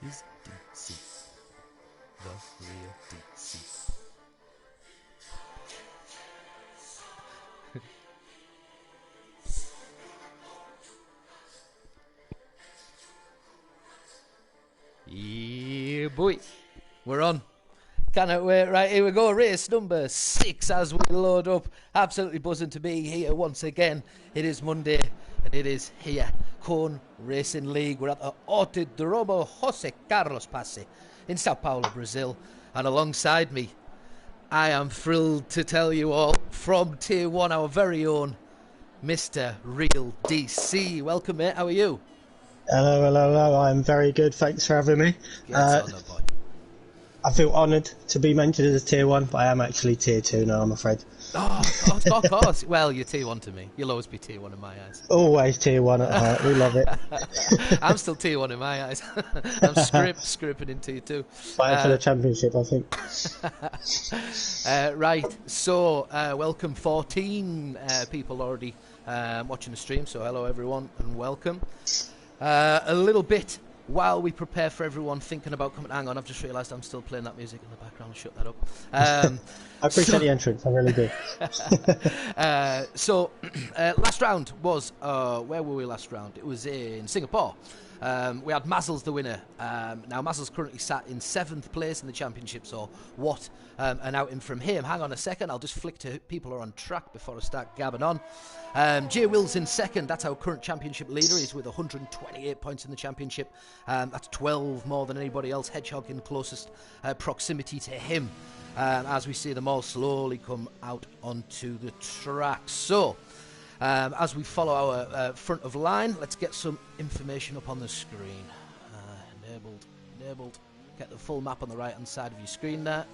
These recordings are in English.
is DC. The real DC. Yeah, boy. We're on. Cannot wait. Right, here we go. Race number 6 as we load up. Absolutely buzzing to be here once again. It is Monday and it is here. Cone Racing League. We're at the Autodromo Jose Carlos Pace in Sao Paulo, Brazil. And alongside me, I am thrilled to tell you all from Tier 1, our very own Mr. Real DC. Welcome, mate. How are you? Hello. I'm very good. Thanks for having me. I feel honoured to be mentioned as a Tier 1, but I am actually Tier 2 now, I'm afraid. Oh, of course. Well, you're Tier 1 to me. You'll always be Tier 1 in my eyes. Always Tier 1 at heart. We love it. I'm still Tier 1 in my eyes. I'm scraping in Tier 2. Fighting for the championship, I think. Right, so welcome 14 people already watching the stream, so hello everyone and welcome. A little bit while we prepare for everyone thinking about coming. Hang on, I've just realised I'm still playing that music in the background. Shut that up. I appreciate the entrance, I really do. Last round was where were we last round? It was in Singapore. We had Mazzles the winner. Now Mazzles currently sat in 7th place in the championship, so what an outing from him. Hang on a second, I'll just flick to people who are on track before I start gabbing on. J Will's in 2nd, that's our current championship leader. He's with 128 points in the championship. That's 12 more than anybody else. Hedgehog in closest proximity to him, as we see them all slowly come out onto the track. So as we follow our front of line, let's get some information up on the screen. Enabled. Get the full map on the right hand side of your screen there.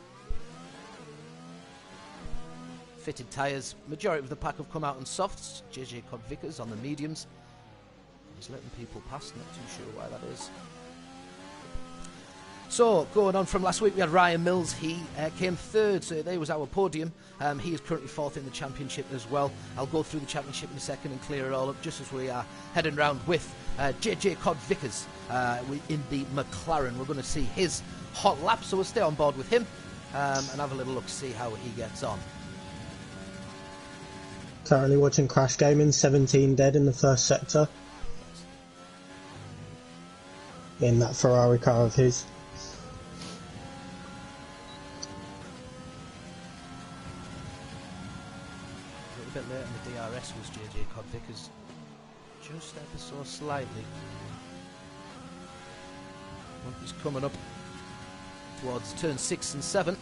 Fitted tyres. Majority of the pack have come out on softs. JJ Cod Vickers on the mediums. He's letting people pass, not too sure why that is. So, going on from last week, we had Ryan Mills. He came 3rd, so there was our podium. He is currently 4th in the championship as well. I'll go through the championship in a second and clear it all up, just as we are heading round with JJ Cod Vickers in the McLaren. We're going to see his hot lap, so we'll stay on board with him and have a little look to see how he gets on. Currently watching Crash Gaming, 17 dead in the first sector. In that Ferrari car of his. A bit later in the DRS was JJ Cod Vickers, just ever so slightly. He's coming up towards turn 6 and 7.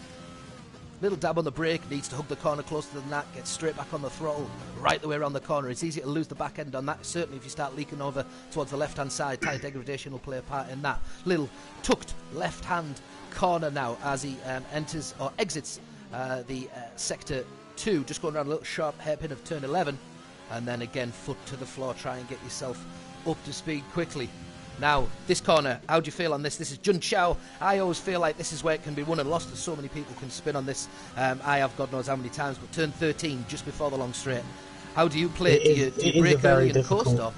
Little dab on the brake, needs to hug the corner closer than that, gets straight back on the throttle, right the way around the corner. It's easy to lose the back end on that, certainly if you start leaking over towards the left hand side. Tyre degradation will play a part in that. Little tucked left hand corner now as he enters or exits the sector 2, just going around a little sharp hairpin of turn 11, and then again foot to the floor, try and get yourself up to speed quickly. Now, this corner, how do you feel on this? This is Jun Chao. I always feel like this is where it can be won and lost, as so many people can spin on this. I have God knows how many times, but turn 13, just before the long straight. How do you play it? Do you brake early and coast? Or?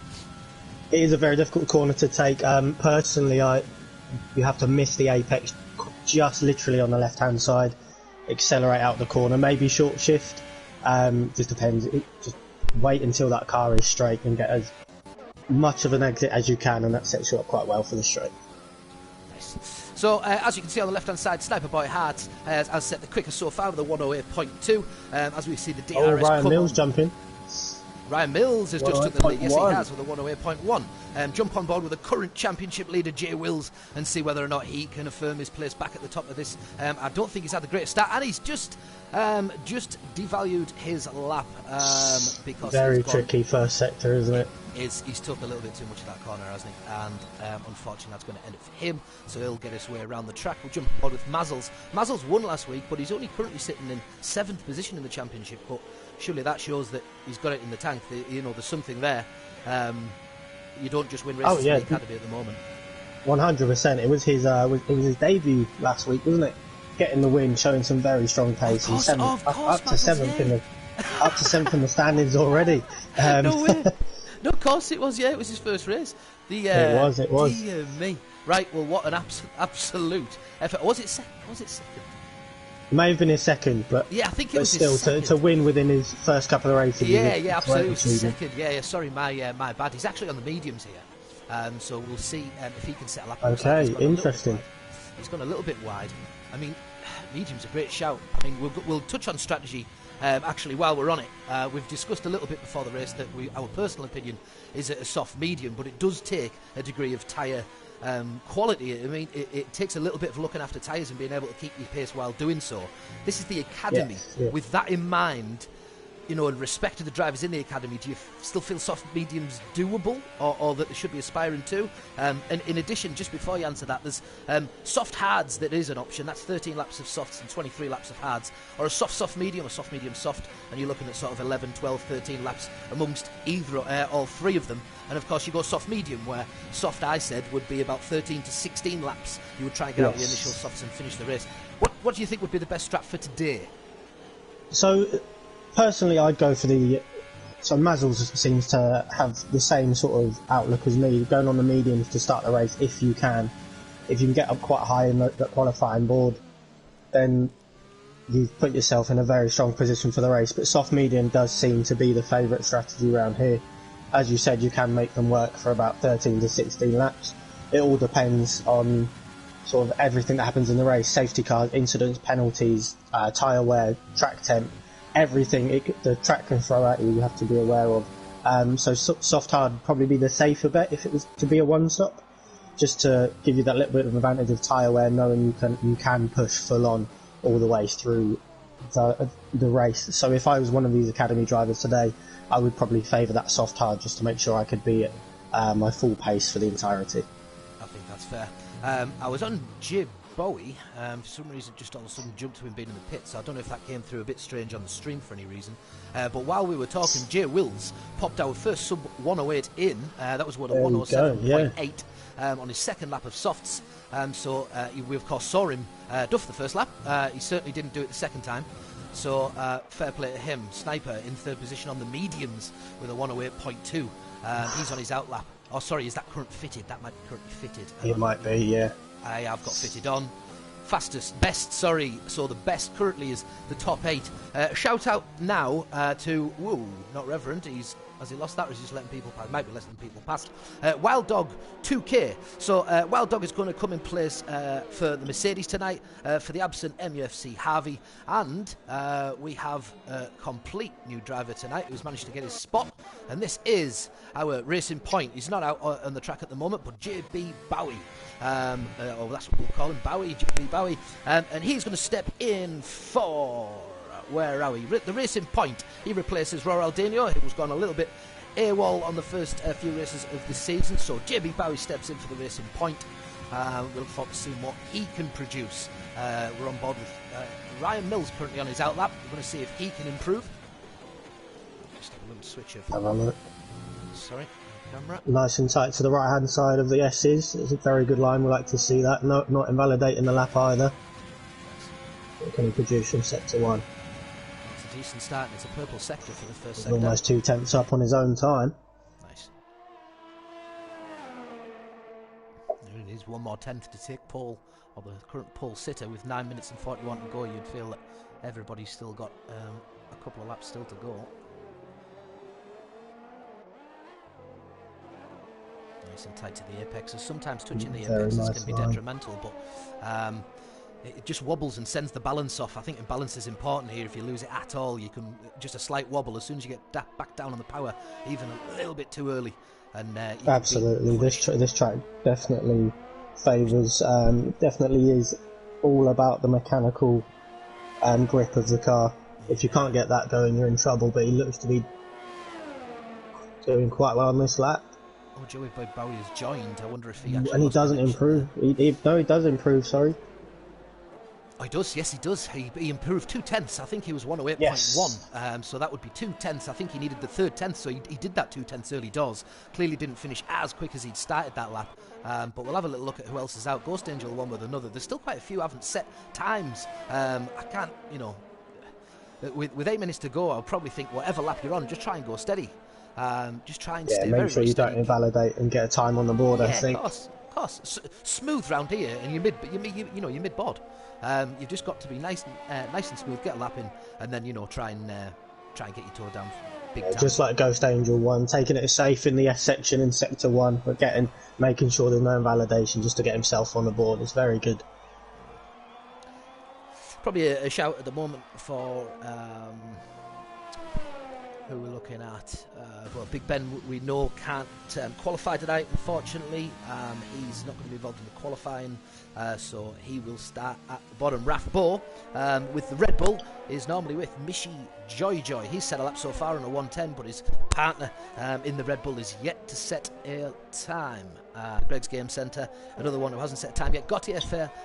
It is a very difficult corner to take. Personally, you have to miss the apex just literally on the left-hand side, accelerate out the corner, maybe short shift. Just depends. Just wait until that car is straight and get as much of an exit as you can, and that sets you up quite well for the straight. Nice. So as you can see on the left hand side, Sniper Boy Hart has set the quickest so far with a 108.2. As we see the DRS Ryan Mills jumping. Ryan Mills has just took the lead. Yes, he has, with a 108.1. Jump on board with the current championship leader, Jay Wills, and see whether or not he can affirm his place back at the top of this. I don't think he's had the greatest start, and he's just devalued his lap because very tricky first sector, isn't it? He's took a little bit too much of that corner, hasn't he? And unfortunately, that's going to end it for him. So he'll get his way around the track. We'll jump on board with Mazzles. Mazzles won last week, but he's only currently sitting in 7th position in the championship. But surely that shows that he's got it in the tank. You know, there's something there. You don't just win races in the academy at the moment. 100%. It was his debut last week, wasn't it? Getting the win, showing some very strong pace. He's up to 7th in the standings already. No way. No, of course it was. Yeah, it was his first race. It was. Dear me. Right, well, what an absolute effort. Was it second? It may have been his second, but yeah, I think it was still his second. To win within his first couple of races. Yeah, absolutely. Second. Yeah, sorry, my bad. He's actually on the mediums here, so we'll see if he can settle up. Okay, interesting. He's gone a little bit wide. I mean, medium's a great shout. I mean, we'll touch on strategy. Actually, while we're on it, we've discussed a little bit before the race that our personal opinion is a soft medium, but it does take a degree of tyre quality. I mean, it takes a little bit of looking after tyres and being able to keep your pace while doing so. This is the academy. Yes. With that in mind, you know, in respect to the drivers in the academy, do you still feel soft mediums doable, or that they should be aspiring to? And in addition, just before you answer that, there's soft hards that is an option. That's 13 laps of softs and 23 laps of hards, or a soft medium, or soft medium soft, and you're looking at sort of 11, 12, 13 laps amongst either all three of them. And of course you go soft medium, where soft, I said, would be about 13 to 16 laps. You would try and get out the initial softs and finish the race. What do you think would be the best strat for today? So personally, I'd go for so Mazzles seems to have the same sort of outlook as me, going on the mediums to start the race if you can. If you can get up quite high in the qualifying board, then you've put yourself in a very strong position for the race. But soft medium does seem to be the favourite strategy around here. As you said, you can make them work for about 13 to 16 laps. It all depends on sort of everything that happens in the race: safety cars, incidents, penalties, tyre wear, track temp. Everything the track can throw at you have to be aware of. So soft hard would probably be the safer bet if it was to be a one-stop, just to give you that little bit of advantage of tyre wear, knowing you can push full on all the way through the race. So if I was one of these academy drivers today, I would probably favour that soft hard just to make sure I could be at my full pace for the entirety. I think that's fair. I was on Jib Bowie, for some reason just all of a sudden jumped to him being in the pit, so I don't know if that came through a bit strange on the stream for any reason, but while we were talking, Jay Wills popped our first sub 108 in. That was what, a 107.8 on his second lap of softs, so we of course saw him duff the first lap. He certainly didn't do it the second time, so fair play to him. Sniper in third position on the mediums with a 108.2. He's on his out lap. Oh sorry, is that current fitted? That might be currently fitted. It might be, yeah. I have got fitted on. Best, so the best currently is the top 8. Shout out now to, not Reverend, has he lost that or is he just letting people pass? Might be letting people past. Wild Dog 2K. So Wild Dog is going to come in place for the Mercedes tonight, for the absent MUFC Harvey, and we have a complete new driver tonight who's managed to get his spot, and this is our Racing Point. He's not out on the track at the moment, but JB Bowie. Or that's what we'll call him, Bowie, JB Bowie. And he's going to step in for... Where are we? The Racing Point. He replaces Ronaldinho, who was gone a little bit AWOL on the first few races of the season. So JB Bowie steps in for the Racing Point. We'll look forward to seeing what he can produce. We're on board with Ryan Mills currently on his out lap. We're going to see if he can improve. Just have a little switch of... Sorry, camera. Nice and tight to the right hand side of the S's. It's a very good line. We like to see that. Not invalidating the lap either. What can he produce in sector 1? Decent start, and it's a purple sector for the first sector. Almost 2 tenths up on his own time. Nice. There it is, one more tenth to take pole, or the current pole sitter, with 9 minutes and 41 to go. You'd feel that everybody's still got a couple of laps still to go. Nice and tight to the apex. So sometimes touching the apexes can be detrimental, but it just wobbles and sends the balance off. I think balance is important here. If you lose it at all, you can just a slight wobble as soon as you get back down on the power, even a little bit too early. And absolutely, this track definitely favours. Definitely is all about the mechanical grip of the car. If you can't get that going, you're in trouble. But he looks to be doing quite well on this lap. Oh, Joey Bowie has joined. I wonder if he actually... And he doesn't improve. He does improve. Sorry. Oh, he does, yes he does. He improved 2 tenths. I think he was 108.1, yes. So that would be 2 tenths. I think he needed the 3rd tenth, so he did that 2 tenths early doors. Clearly didn't finish as quick as he'd started that lap, but we'll have a little look at who else is out. Ghost Angel one with another. There's still quite a few who haven't set times. I can't, with 8 minutes to go, I'll probably think whatever lap you're on, just try and go steady. Just try and stay very, make sure you don't invalidate and get a time on the board, I think. Of course. Smooth round here, and you're mid board. You've just got to be nice and smooth, get a lap in, and then try and get your toe down big time. Just like Ghost Angel 1, taking it safe in the S section in Sector 1, but making sure there's no invalidation just to get himself on the board. It's very good. Probably a shout at the moment for who we're looking at. Well, Big Ben, we know, can't qualify tonight, unfortunately. He's not going to be involved in the qualifying, so he will start at the bottom. Raf Bo, with the Red Bull, is normally with Mishi Joy. He's set a lap so far on a 1:10, but his partner in the Red Bull is yet to set a time. Greg's Game Centre, another one who hasn't set a time yet. Gautier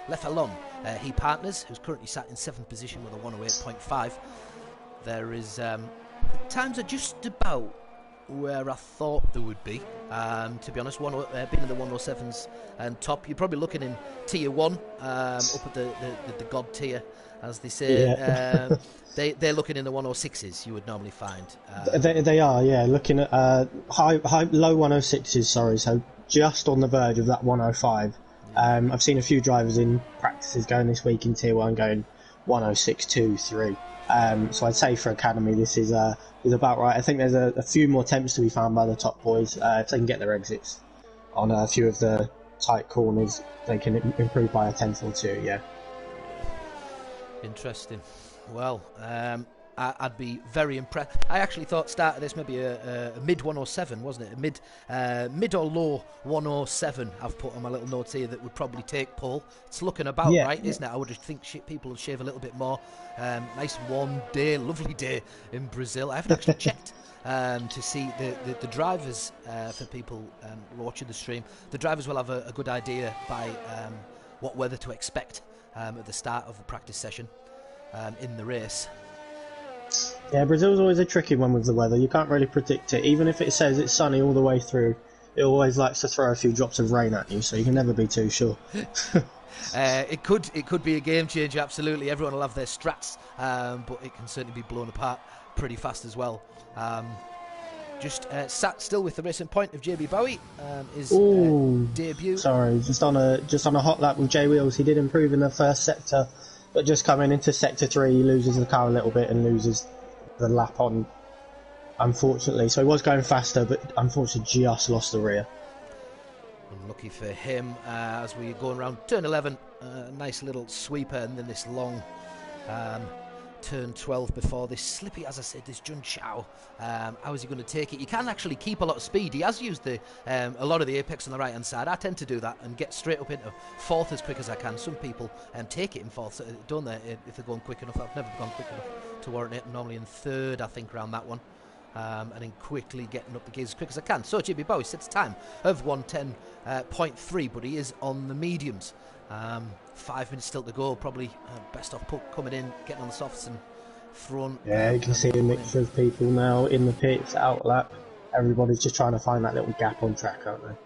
Lefalon, he partners, who's currently sat in 7th position with a 1:08.5. There is... times are just about where I thought they would be. To be honest, being in the 107s and top, you're probably looking in tier 1, up at the god tier, as they say. Yeah. They're looking in the 106s. You would normally find. They are, yeah, looking at low 106s. Sorry, so just on the verge of that 105. Yeah. I've seen a few drivers in practices going this week in tier 1 going 106.2, 3. So I'd say for Academy this is about right. I think there's a few more attempts to be found by the top boys. If they can get their exits on a few of the tight corners, they can improve by a tenth or two, yeah. Interesting. Well, I'd be very impressed. I actually thought start of this maybe a mid 107, wasn't it? A mid or low 107. I've put on my little notes here that would probably take pole. It's looking about right, isn't it? I would just think people would shave a little bit more. Nice warm day, lovely day in Brazil. I haven't actually checked to see the drivers for people watching the stream. The drivers will have a good idea by what weather to expect at the start of the practice session in the race. Yeah, Brazil's always a tricky one with the weather. You can't really predict it. Even if it says it's sunny all the way through, it always likes to throw a few drops of rain at you, so you can never be too sure. It could be a game changer, absolutely. Everyone will have their strats, but it can certainly be blown apart pretty fast as well. Just sat still with the racing point of JB Bowie, his debut. Sorry, just on a hot lap with J Wheels. He did improve in the first sector, but just coming into sector 3, he loses the car a little bit and loses the lap on, unfortunately. So he was going faster, but unfortunately just lost the rear. Unlucky for him. As we go around turn 11, nice little sweeper, and then this long turn 12 before this slippy, as I said, this Jun Chao. How is he going to take it? You can actually keep a lot of speed. He has used a lot of the apex on the right hand side. I tend to do that and get straight up into 4th as quick as I can. Some people take it in 4th, don't they, if they're going quick enough. I've never gone quick enough to warrant it. I'm normally in 3rd, I think, around that one. And then quickly getting up the gears as quick as I can. So JB Bowie sets a time of 1:10.3, but he is on the mediums. 5 minutes still to go. Probably best off coming in, getting on the softs and front. Yeah, you can see a mixture of people now in the pits, out lap. Everybody's just trying to find that little gap on track, aren't they?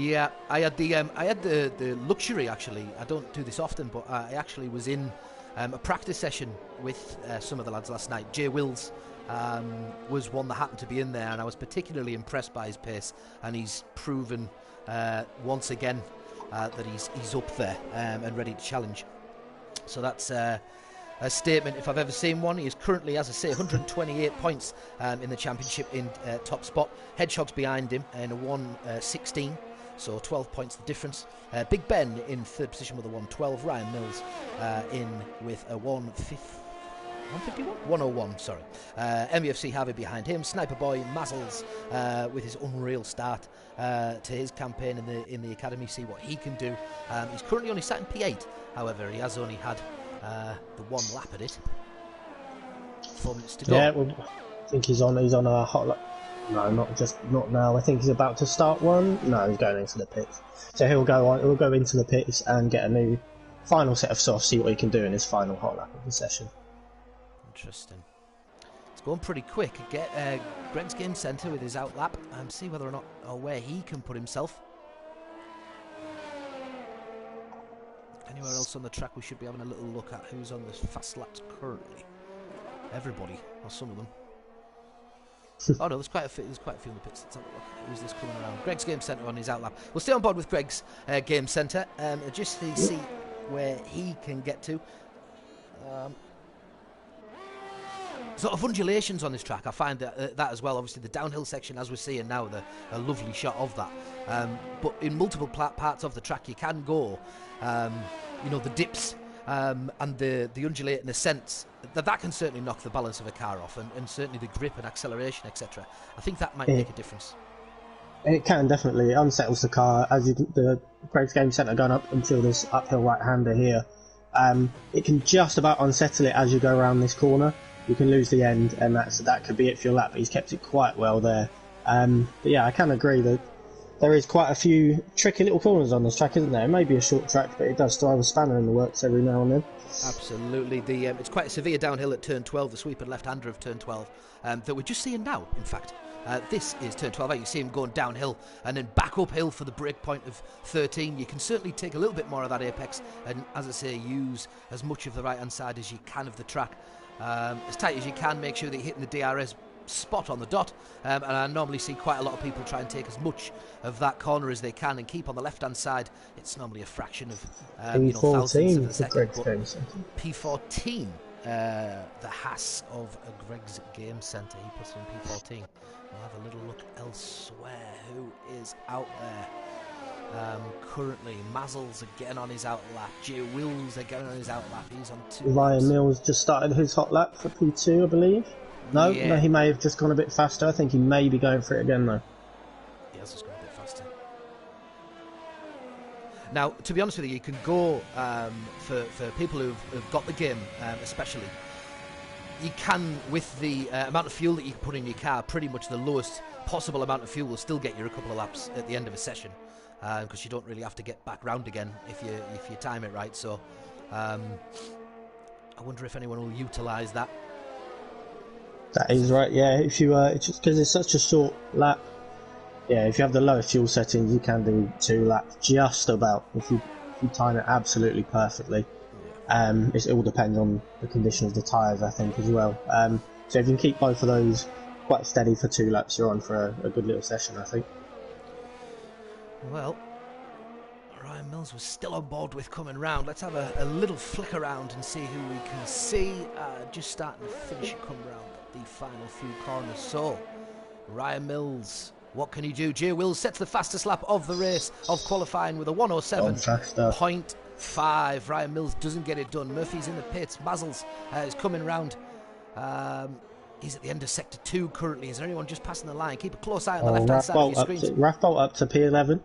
Yeah, I had the luxury, actually. I don't do this often, but I actually was in a practice session with some of the lads last night. Jay Wills was one that happened to be in there, and I was particularly impressed by his pace, and he's proven once again that he's up there and ready to challenge. So that's a statement if I've ever seen one. He is currently, as I say, 128 points in the championship in top spot. Hedgehog's behind him in a 1:16, so 12 points the difference. Big Ben in 3rd position with a 1:12. Ryan Mills in with a 101, sorry. MUFC Harvey behind him. Sniper Boy Mazzles with his unreal start to his campaign in the academy. See what he can do. He's currently only sat in P8. However, he has only had the one lap at it. 4 minutes to go. Yeah, well, I think he's on a hot lap. No, not now. I think he's about to start one. No, he's going into the pits. So he'll go into the pits and get a new final set of softs. See what he can do in his final hot lap of the session. Interesting. It's going pretty quick. Get Greg's Game Centre with his out lap and see whether or not or where he can put himself. Anywhere else on the track we should be having a little look at who's on the fast laps currently. Everybody, or some of them. Oh no, there's quite a few in the pits. Let's have a look. Who's this coming around? Greg's Game Centre on his outlap. We'll stay on board with Greg's Game Centre just to see where he can get to. Sort of undulations on this track. I find that as well. Obviously, the downhill section, as we're seeing now, a lovely shot of that. But in multiple parts of the track, you can go, the dips and the undulating ascents. That can certainly knock the balance of a car off, and certainly the grip and acceleration, etc. I think that might make a difference. It can definitely. It unsettles the car as the Greg's Game Centre going up until this uphill right-hander here. It can just about unsettle it as you go around this corner. You can lose the end, and that could be it for your lap, but he's kept it quite well there. But yeah, I can agree that there is quite a few tricky little corners on this track, isn't there? It may be a short track, but it does throw a spanner in the works every now and then. Absolutely. It's quite a severe downhill at turn 12, the sweep and left-hander of turn 12, that we're just seeing now, in fact. This is turn 12. You see him going downhill and then back uphill for the break point of 13. You can certainly take a little bit more of that apex and, as I say, use as much of the right-hand side as you can of the track. As tight as you can, make sure that you're hitting the DRS spot on the dot, and I normally see quite a lot of people try and take as much of that corner as they can and keep on the left hand side. It's normally a fraction of thousandths of a second. P14, the Haas of Greg's Game Centre. He puts in P14. We'll have a little look elsewhere. Who is out there? Currently, Mazzles again on his outlap. Jay Wills again on his outlap. He's on 2. Ryan Mills just started his hot lap for P2, I believe. No, he may have just gone a bit faster. I think he may be going for it again, though. He has just gone a bit faster. Now, to be honest with you, you can go for people who've got the game, especially. You can, with the amount of fuel that you can put in your car, pretty much the lowest possible amount of fuel will still get you a couple of laps at the end of a session. Because you don't really have to get back round again if you time it right. So I wonder if anyone will utilise that. That is right. Yeah, if you because it's such a short lap. Yeah, if you have the lowest fuel settings, you can do 2 laps just about. If you time it absolutely perfectly. It all depends on the condition of the tyres, I think, as well. So if you can keep both of those quite steady for 2 laps, you're on for a good little session, I think. Well, Ryan Mills was still on board with coming round. Let's have a little flick around and see who we can see. Just starting to finish it come round the final few corners. So, Ryan Mills, what can he do? Jay Wills sets the fastest lap of the race of qualifying with a 107.5. Ryan Mills doesn't get it done. Murphy's in the pits. Mazzles is coming round. He's at the end of Sector 2 currently. Is there anyone just passing the line? Keep a close eye on the left-hand side of your screens. Rathbolt up to P11.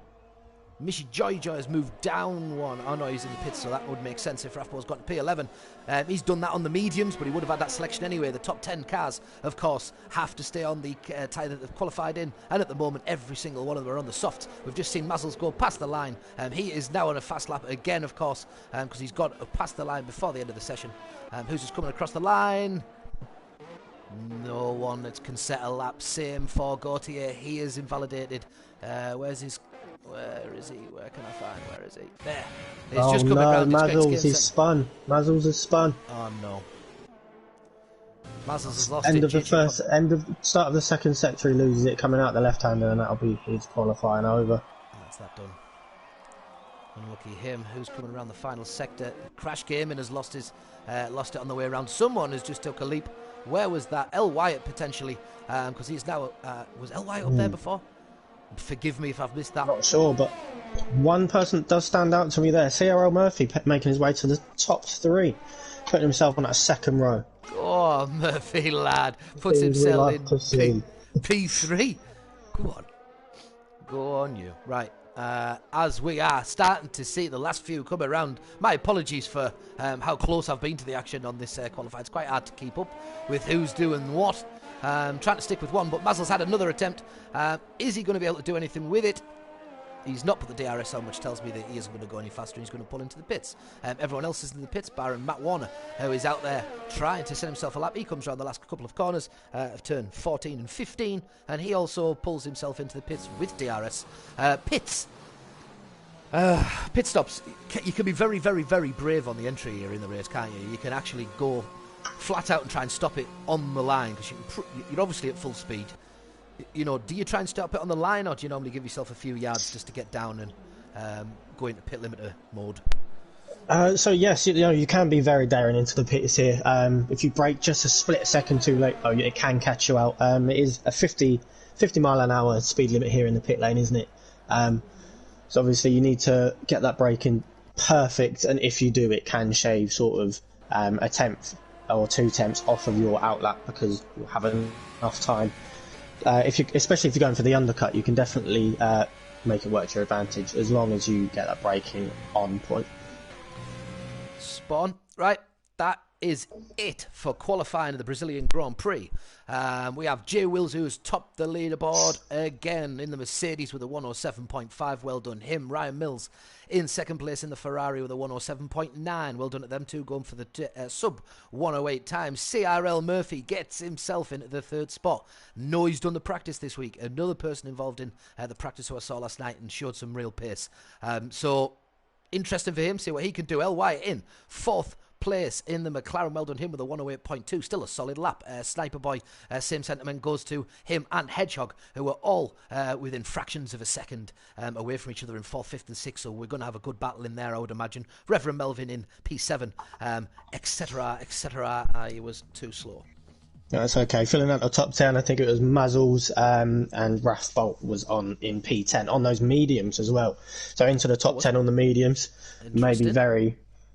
Mishy Joy has moved down one. Oh no, he's in the pits, so that would make sense if Rathbolt's got to P11. He's done that on the mediums, but he would have had that selection anyway. The top 10 cars, of course, have to stay on the tyre that they've qualified in, and at the moment, every single one of them are on the softs. We've just seen Mazzles go past the line. He is now on a fast lap again, of course, because he's got past the line before the end of the session. Who's just coming across the line? No one that can set a lap. Same for Gautier. He is invalidated. Where is he? Where can I find? Where is he? There. He's just coming around. Mazzles is spun. Mazzles is spun. Oh no. Mazzles has lost Start of the second sector, he loses it coming out the left-hander, and that'll be his qualifying over. That's that done. Unlucky him. Who's coming around the final sector? Crash Gaming has lost it on the way around. Someone has just took a leap. Where was that? L. Wyatt potentially, because he's now was L. Wyatt up there before? Forgive me if I've missed that. Not sure, but one person does stand out to me there. CRA Murphy making his way to the top 3, putting himself on that second row. Oh, Murphy lad puts himself in P3. Go on you. Right. As we are starting to see the last few come around, my apologies for how close I've been to the action on this qualifier. It's quite hard to keep up with who's doing what. Trying to stick with one, but Mazzles had another attempt. Is he going to be able to do anything with it? He's not put the DRS on, which tells me that he isn't going to go any faster and he's going to pull into the pits. Everyone else is in the pits, barring Matt Warner, who is out there trying to set himself a lap. He comes around the last couple of corners of turn 14 and 15, and he also pulls himself into the pits with DRS. Pit stops. You can be very, very, very brave on the entry here in the race, can't you? You can actually go flat out and try and stop it on the line, because you're obviously at full speed. You know, do you try and stop it on the line, or do you normally give yourself a few yards just to get down and go into pit limiter mode? So yes, you know, you can be very daring into the pits here. If you brake just a split second too late, though, it can catch you out. It is a 50 mile an hour speed limit here in the pit lane, isn't it? So obviously you need to get that braking perfect, and if you do, it can shave sort of a tenth or 2 tenths off of your outlap, because you'll have enough time. Especially if you're going for the undercut, you can definitely make it work to your advantage, as long as you get that braking on point. Spawn. Right, that is it for qualifying of the Brazilian Grand Prix. We have Jay Wills, who's topped the leaderboard again in the Mercedes with a 107.5. Well done him. Ryan Mills in second place in the Ferrari with a 107.9. Well done at them two, going for the sub 108 times. CRL Murphy gets himself into the third spot. No, he's done the practice this week. Another person involved in the practice who I saw last night and showed some real pace. So interesting for him, see what he can do. L. Wyatt in fourth place in the McLaren. Well done him with a 108.2. Still a solid lap. Sniper Boy, same sentiment goes to him and Hedgehog, who are all within fractions of a second away from each other in 4th, 5th and 6th. So we're going to have a good battle in there, I would imagine. Reverend Melvin in P7, etc, etc. He was too slow. That's okay. Filling out the top 10, I think it was Mazzles and Raf Bolt was on in P10 on those mediums as well. So into the top 10 on the mediums,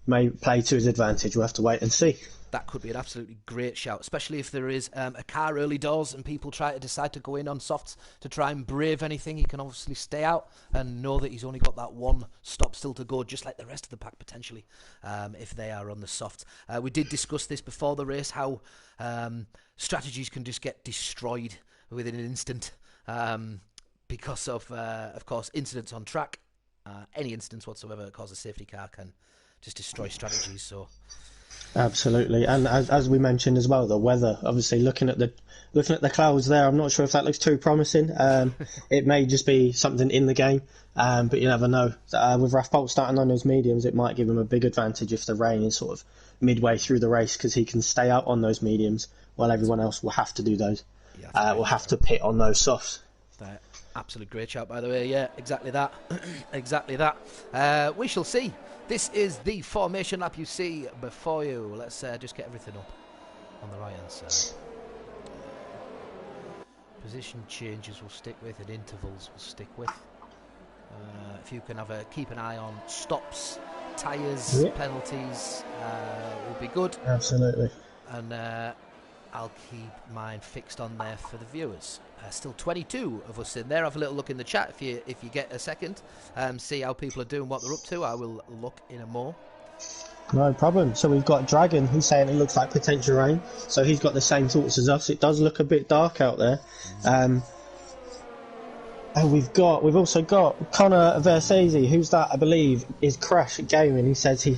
may play to his advantage. We'll have to wait and see. That could be an absolutely great shout, especially if there is a car early doors and people try to decide to go in on softs to try and brave anything. He can obviously stay out and know that he's only got that one stop still to go, just like the rest of the pack potentially, if they are on the softs. We did discuss this before the race, how strategies can just get destroyed within an instant because of course, incidents on track. Any incidents whatsoever that cause a safety car can just destroy strategies. So absolutely, and as we mentioned as well, the weather. Obviously, looking at the clouds there, I'm not sure if that looks too promising. It may just be something in the game, but you never know. With Raf Bolt starting on those mediums, it might give him a big advantage if the rain is sort of midway through the race, because he can stay out on those mediums while everyone else will have to do those. Yeah, will have to pit on those softs. Absolute great shout, by the way. Yeah, exactly that. Exactly that. We shall see. This is the formation lap you see before you. Let's just get everything up on the right hand side. Position changes we'll stick with, and intervals we'll stick with. If you can keep an eye on stops, tyres, penalties, will be good. Absolutely. And I'll keep mine fixed on there for the viewers. Still 22 of us in there. Have a little look in the chat if you get a second. See how people are doing, what they're up to. I will look in a more. No problem. So we've got Dragon. He's saying it looks like potential rain. So he's got the same thoughts as us. It does look a bit dark out there. And we've also got Connor Versesi. Who's that? I believe is Crash Gaming. He says he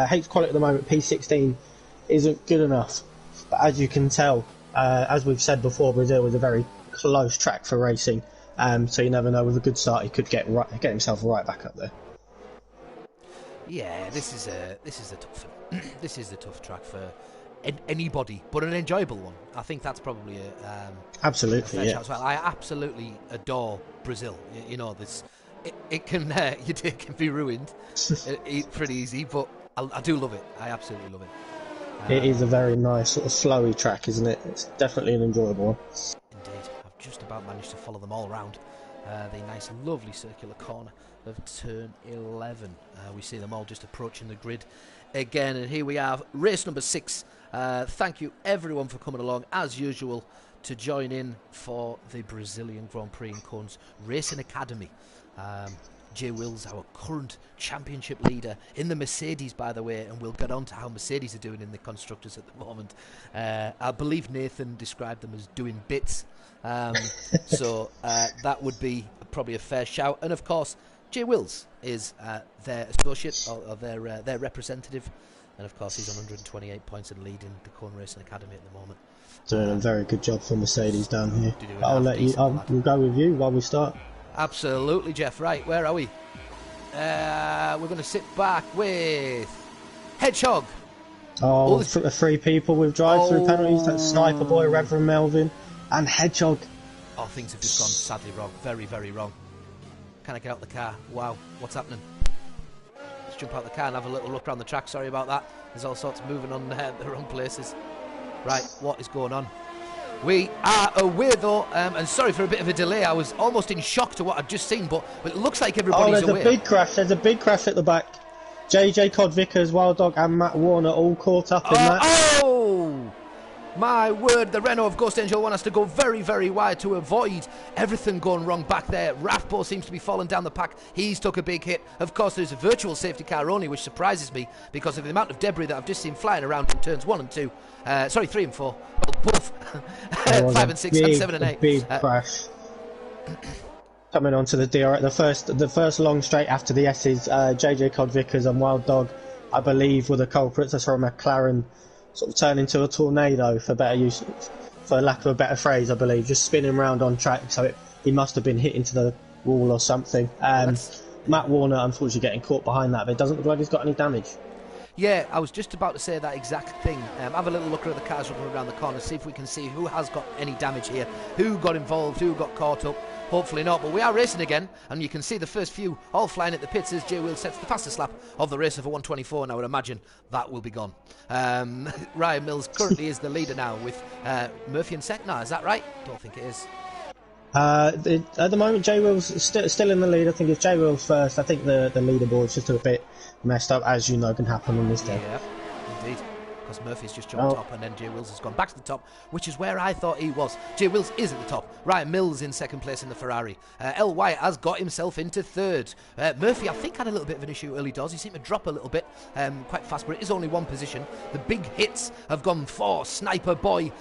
hates quality at the moment. P16 isn't good enough. But as you can tell, as we've said before, Brazil was a very close track for racing, so you never know. With a good start, he could get himself right back up there. Yeah, this is a tough track for anybody, but an enjoyable one. I think that's probably absolutely a as well. I absolutely adore Brazil. You know, it can your day can be ruined pretty easy, but I do love it. I absolutely love it. It is a very nice sort of flowy track, isn't it? It's definitely an enjoyable one. Indeed. I've just about managed to follow them all round the nice, lovely circular corner of turn 11. We see them all just approaching the grid again, and here we have race number 6. Thank you everyone for coming along, as usual, to join in for the Brazilian Grand Prix in Cones Racing Academy. Jay Wills, our current championship leader in the Mercedes, by the way, and we'll get on to how Mercedes are doing in the constructors at the moment. I believe Nathan described them as doing bits, so that would be probably a fair shout. And of course, Jay Wills is their associate or their representative, and of course he's on 128 points and leading the Cone Racing Academy at the moment. Doing a very good job for Mercedes down here. We'll go with you while we start. Absolutely, Jeff. Right, where are we? We're going to sit back with Hedgehog Oh, three people with drive-through penalties. That's Sniper Boy, Reverend Melvin, and Hedgehog. Oh, things have just gone sadly wrong. Very, very wrong. Can I get out the car? Wow, what's happening? Let's jump out the car and have a little look around the track. Sorry about that. There's all sorts moving on the wrong places. Right, what is going on? We are away though, and sorry for a bit of a delay. I was almost in shock to what I'd just seen, but it looks like everybody's away. There's a big crash. There's a big crash at the back. JJ Cod-Vickers, Wild Dog and Matt Warner all caught up in that. Oh! My word, the Renault of Ghost Angel 1 has to go very, very wide to avoid everything going wrong back there. Rathbo seems to be falling down the pack. He's took a big hit. Of course, there's a virtual safety car only, which surprises me because of the amount of debris that I've just seen flying around in turns 1 and 2. Sorry, 3 and 4. Well, both. 5 and 6 and 7 and 8. Big crash. Coming on to the DR, the first long straight after the S's, JJ Cod-Vickers and Wild Dog, I believe, were the culprits. I saw a McLaren sort of turn into a tornado, for lack of a better phrase, I believe, just spinning round on track. So he must have been hit into the wall or something. Matt Warner, unfortunately, getting caught behind that, but it doesn't look like he's got any damage. Yeah, I was just about to say that exact thing. Have a little look at the cars running around the corner, see if we can see who has got any damage here, who got involved, who got caught up. Hopefully not, but we are racing again, and you can see the first few all flying at the pits as J Will sets the fastest lap of the race of a 1:24, and I would imagine that will be gone. Ryan Mills currently is the leader now with Murphy in second. No, is that right? Don't think it is. At the moment, J Will's still in the lead. I think it's J Will's first. I think the leaderboard's just a bit messed up, as you know can happen on this day. Yeah, indeed. Because Murphy's just jumped up and then J Wills has gone back to the top, which is where I thought he was. J Wills is at the top. Ryan Mills in second place in the Ferrari. L. Wyatt has got himself into third. Murphy, I think, had a little bit of an issue early doors. He seemed to drop a little bit quite fast, but it is only one position. The big hits have gone for Sniper Boy,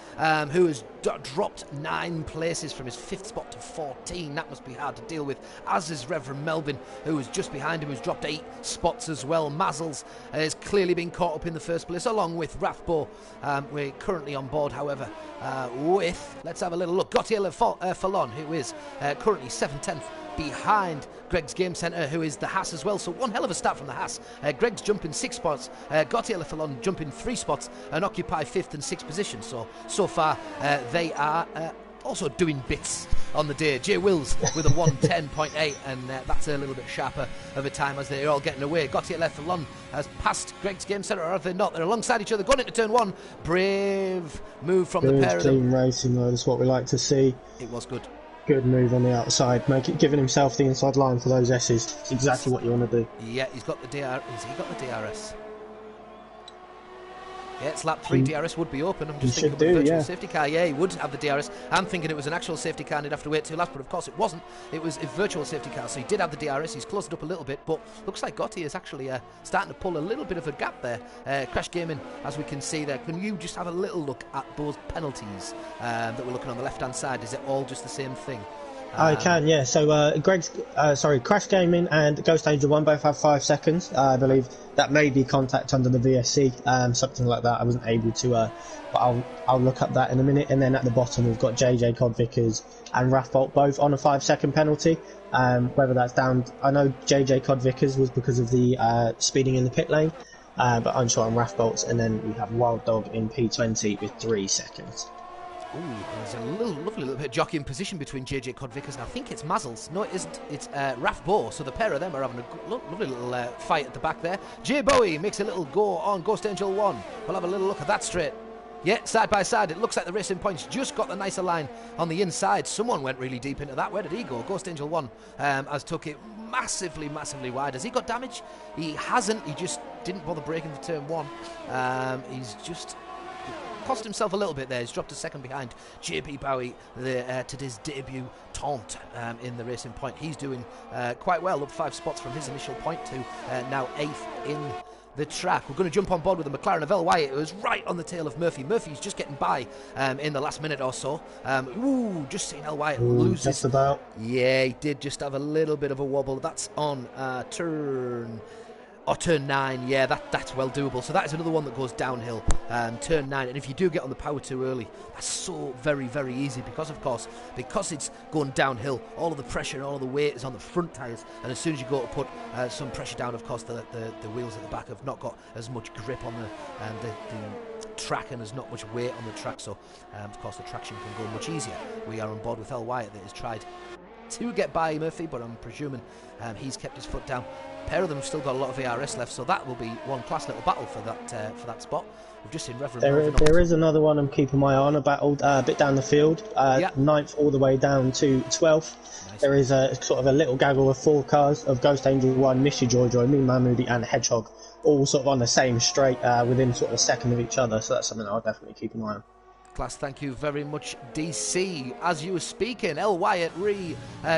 who has dropped 9 places from his 5th spot to 14. That must be hard to deal with, as is Reverend Melvin, who is just behind him, who's dropped 8 spots as well. Mazzles has clearly been caught up in the first place, along with Rathbo. We're currently on board, however, with, let's have a little look, Gautier Fallon, who is currently 7/10 behind Greg's Game Centre, who is the Haas as well. So one hell of a start from the Haas. Greg's jumping 6 spots, Gautier Fallon jumping 3 spots and occupy 5th and 6th position. So far they are also doing bits on the day. J Wills with a 1:10.8, and that's a little bit sharper of a time as they're all getting away. Gautier Fallon has passed Greg's Game Centre, or have they not? They're alongside each other going into turn 1. Brave move from the pair of them. Clean racing though, that's what we like to see. It was good. Good move on the outside, giving himself the inside line for those S's. It's exactly what you want to do. Yeah, he's got the DRS. Has he got the DRS? Yeah, it's lap 3. DRS would be open. I'm just thinking of a virtual safety car. Yeah, he would have the DRS. I'm thinking it was an actual safety car and he'd have to wait 2 laps, but of course it wasn't. It was a virtual safety car, so he did have the DRS. He's closed it up a little bit, but looks like Gautier is actually starting to pull a little bit of a gap there. Crash Gaming, as we can see there. Can you just have a little look at those penalties that we're looking on the left-hand side? Is it all just the same thing? I can, yeah. So Crash Gaming and Ghost Angel 1 both have 5 seconds. I believe that may be contact under the VSC, something like that. I wasn't able to, but I'll look up that in a minute. And then at the bottom we've got JJ Cod-Vickers and Rathbolt both on a 5-second penalty. Whether that's down, I know JJ Cod-Vickers was because of the speeding in the pit lane, but I'm sure on Rathbolt's. And then we have Wild Dog in P20 with 3 seconds. Ooh, there's a lovely little bit of jockeying position between JJ Cod-Vickers, and I think it's Mazzles. No, it isn't. It's Rathbo. So the pair of them are having a lovely little fight at the back there. J Bowie makes a little go on Ghost Angel 1. We'll have a little look at that straight. Yeah, side by side. It looks like the Racing Points just got the nicer line on the inside. Someone went really deep into that. Where did he go? Ghost Angel 1 has took it massively wide. Has he got damage? He hasn't. He just didn't bother braking for turn 1. He's just cost himself a little bit there. He's dropped a second behind JP Bowie, today's debut taunt in the Racing Point. He's doing quite well, up 5 spots from his initial point to now 8th in the track. We're going to jump on board with the McLaren of L. Wyatt, who is right on the tail of Murphy. Murphy's just getting by in the last minute or so. Just seeing L. Wyatt lose. Just about. Yeah, he did just have a little bit of a wobble. That's on turn Or turn 9, yeah, that's well doable. So that is another one that goes downhill, turn 9. And if you do get on the power too early, that's so very, very easy because, of course, because it's going downhill, all of the pressure and all of the weight is on the front tyres. And as soon as you go to put some pressure down, of course, the wheels at the back have not got as much grip on the track, and there's not much weight on the track. So, of course, the traction can go much easier. We are on board with L. Wyatt that has tried to get by Murphy, but I'm presuming he's kept his foot down. A pair of them have still got a lot of ARS left, so that will be one class little battle for that spot. We've just seen Reverend. There is another one I'm keeping my eye on, a battle a bit down the field, 9th all the way down to 12th. Nice. There is a sort of a little gaggle of 4 cars of Ghost Angel 1, Missy Joy, Mean Man Moody and Hedgehog, all sort of on the same straight within sort of a second of each other, so that's something I'll definitely keep an eye on. Class, thank you very much, DC. As you were speaking, L. Wyatt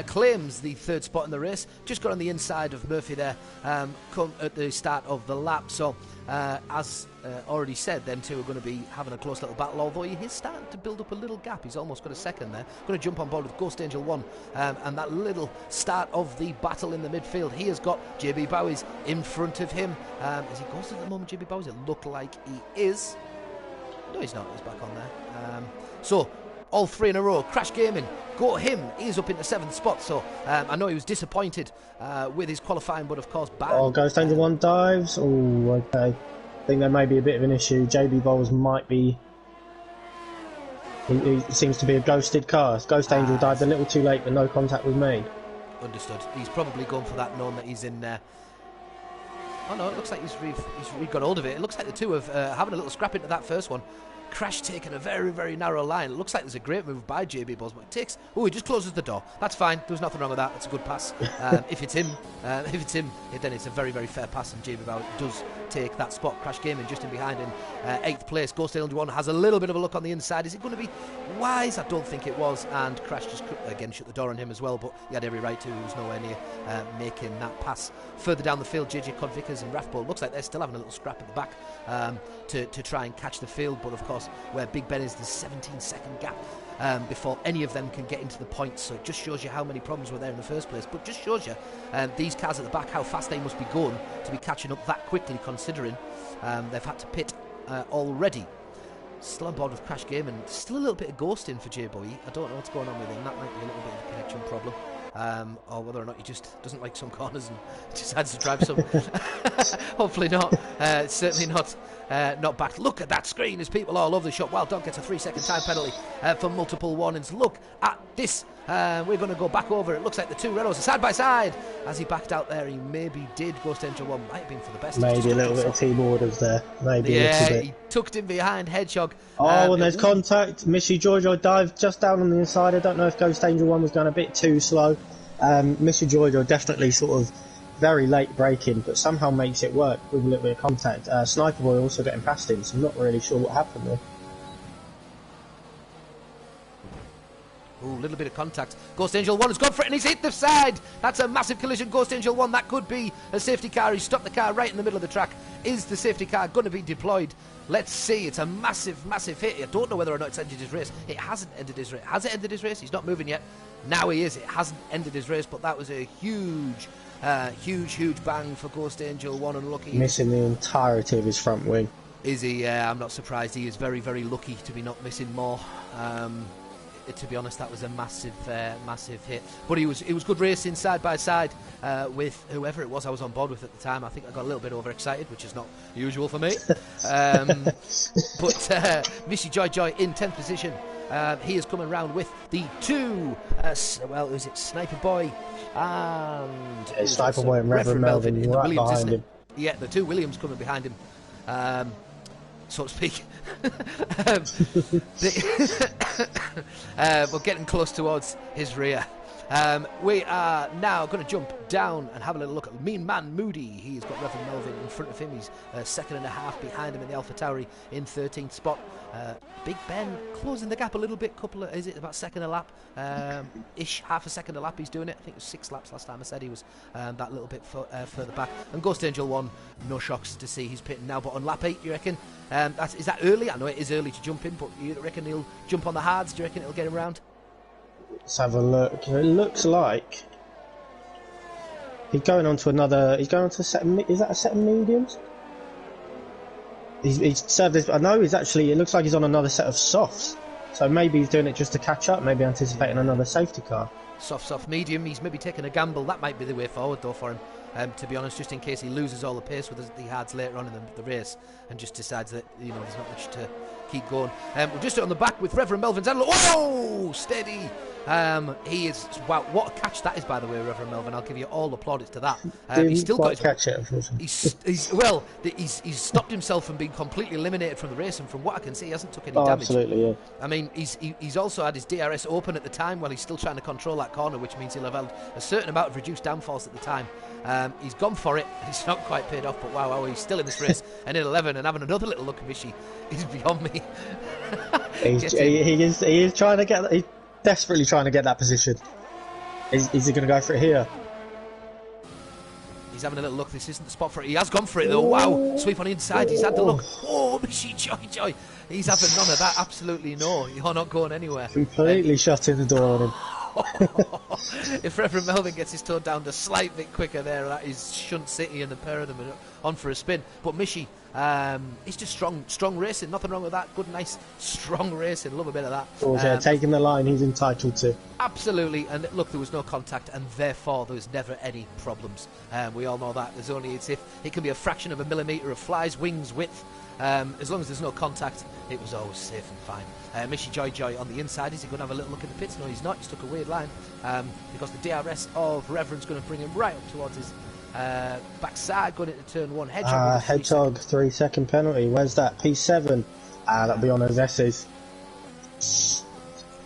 claims the 3rd spot in the race. Just got on the inside of Murphy there, come at the start of the lap. So, as already said, them two are going to be having a close little battle, although he is starting to build up a little gap. He's almost got a second there. Going to jump on board with Ghost Angel 1, and that little start of the battle in the midfield. He has got JB Bowies in front of him. Is he ghosted at the moment, JB Bowies? It looked like he is. No, he's not. He's back on there. So, all 3 in a row. Crash Gaming, go him. He's up into 7th spot. So, I know he was disappointed with his qualifying, but of course, bad. Oh, Ghost Angel 1 dives. Oh, okay. I think there may be a bit of an issue. JB Bowles might be. He seems to be a ghosted car. Ghost Angel dived a little too late, but no contact was made. Understood. He's probably gone for that, knowing that he's in there. Oh no, it looks like he's got hold of it. It looks like the two of having a little scrap into that first one. Crash taking a very, very narrow line. It looks like there's a great move by JB Bowles, but it takes... Oh, he just closes the door. That's fine. There's nothing wrong with that. That's a good pass. If it's him, then it's a very, very fair pass, and JB Bowles does take that spot. Crash Gaming just in behind in 8th place. Ghost Angel 1 has a little bit of a look on the inside. Is it going to be wise? I don't think it was, and Crash just again shut the door on him as well, but he had every right to. He was nowhere near making that pass. Further down the field, JJ Codvickers and Rathbole looks like they're still having a little scrap at the back to try and catch the field, but of course where Big Ben is, the 17-second gap before any of them can get into the points. So it just shows you how many problems were there in the first place, but just shows you these cars at the back, how fast they must be going to be catching up that quickly, considering they've had to pit already. Still on board with Crash Game, and still a little bit of ghosting for J-Boy. I don't know what's going on with him. That might be a little bit of a connection problem. Or whether or not he just doesn't like some corners and decides to drive some. Hopefully not. Certainly not back. Look at that screen as people all over the shop. Wild Dog gets a 3-second time penalty for multiple warnings. Look at this. We're going to go back over. It looks like the two Renaults are side by side. As he backed out there, he maybe did. Ghost Angel 1 might have been for the best. Maybe a little bit of team orders there. Maybe a little bit. He tucked him behind Hedgehog. Oh, and there's contact. Missy Giorgio dived just down on the inside. I don't know if Ghost Angel 1 was going a bit too slow. Missy Giorgio definitely sort of very late braking, but somehow makes it work with a little bit of contact. Sniper Boy also getting past him, so I'm not really sure what happened there. Ooh, little bit of contact. Ghost Angel 1 has gone for it and he's hit the side. That's a massive collision. Ghost Angel 1, that could be a safety car. He stopped the car right in the middle of the track. Is the safety car going to be deployed? Let's see. It's a massive, massive hit. I don't know whether or not it's ended his race. It hasn't ended his race. Has it ended his race? He's not moving yet. Now he is. It hasn't ended his race, but that was a huge bang for Ghost Angel 1. Unlucky. Missing the entirety of his front wing. Is he? I'm not surprised. He is very, very lucky to be not missing more. To be honest, that was a massive hit. But it was good racing side by side with whoever it was I was on board with at the time. I think I got a little bit overexcited, which is not usual for me. But Missy Joy in 10th position. He is coming round with the two. Was it Sniper Boy and Sniper Boy and Reverend Melvin in the right Williams, behind him. Yeah, the two Williams coming behind him. So to speak. We're getting close towards his rear. We are now going to jump down and have a little look at Mean Man Moody. He's got Reverend Melvin in front of him. He's second and a half behind him in the AlphaTauri in 13th spot. Big Ben closing the gap a little bit. Is it about second a lap? Half a second a lap he's doing it. I think it was 6 laps last time I said he was that little bit further back. And Ghost Angel 1, no shocks to see he's pitting now. But on lap 8, you reckon? Is that early? I know it is early to jump in, but you reckon he'll jump on the hards? Do you reckon it'll get him round? Let's have a look. It looks like He's going on to another. He's going on to a set. Is that a set of mediums? He's served this. I know he's actually. It looks like he's on another set of softs. So maybe he's doing it just to catch up. Maybe anticipating another safety car. Soft, medium. He's maybe taking a gamble. That might be the way forward, though, for him. To be honest, just in case he loses all the pace with the hards later on in the race, and just decides that there's not much to keep going. We're just on the back with Reverend Melvin Zandler. Oh, steady. He is, wow, what a catch that is, by the way, Reverend Melvin. I'll give you all the plaudits to that. He's still got his catch it, unfortunately. He's stopped himself from being completely eliminated from the race, and from what I can see, he hasn't took any damage. Absolutely, yeah. I mean, he's also had his DRS open at the time while he's still trying to control that corner, which means he'll have held a certain amount of reduced downforce at the time. He's gone for it. It's not quite paid off, but wow, he's still in this race and in 11 and having another little look at Mishi. He's beyond me. he is trying to get. He's desperately trying to get that position. Is he going to go for it here? He's having a little look. This isn't the spot for it. He has gone for it though. Wow, sweep on the inside. He's had the look. Oh, Mishi, joy. He's having none of that. Absolutely no. You're not going anywhere. Completely shutting the door on him. If Reverend Melvin gets his toe down a slight bit quicker there, that is Shunt City and the pair of them on for a spin. But Mishi, he's just strong racing. Nothing wrong with that. Good, nice, strong racing. Love a bit of that. Taking the line he's entitled to. Absolutely. And look, there was no contact, and therefore there was never any problems. We all know that. It's if it can be a fraction of a millimetre of fly's wings width. As long as there's no contact, it was always safe and fine. Mishi Joy on the inside. Is he going to have a little look at the pits? No, he's not. He's took a weird line because the DRS of Reverend's going to bring him right up towards his backside, going into turn 1. Hedgehog 3-second penalty. Where's that? P7. That'll be on those S's.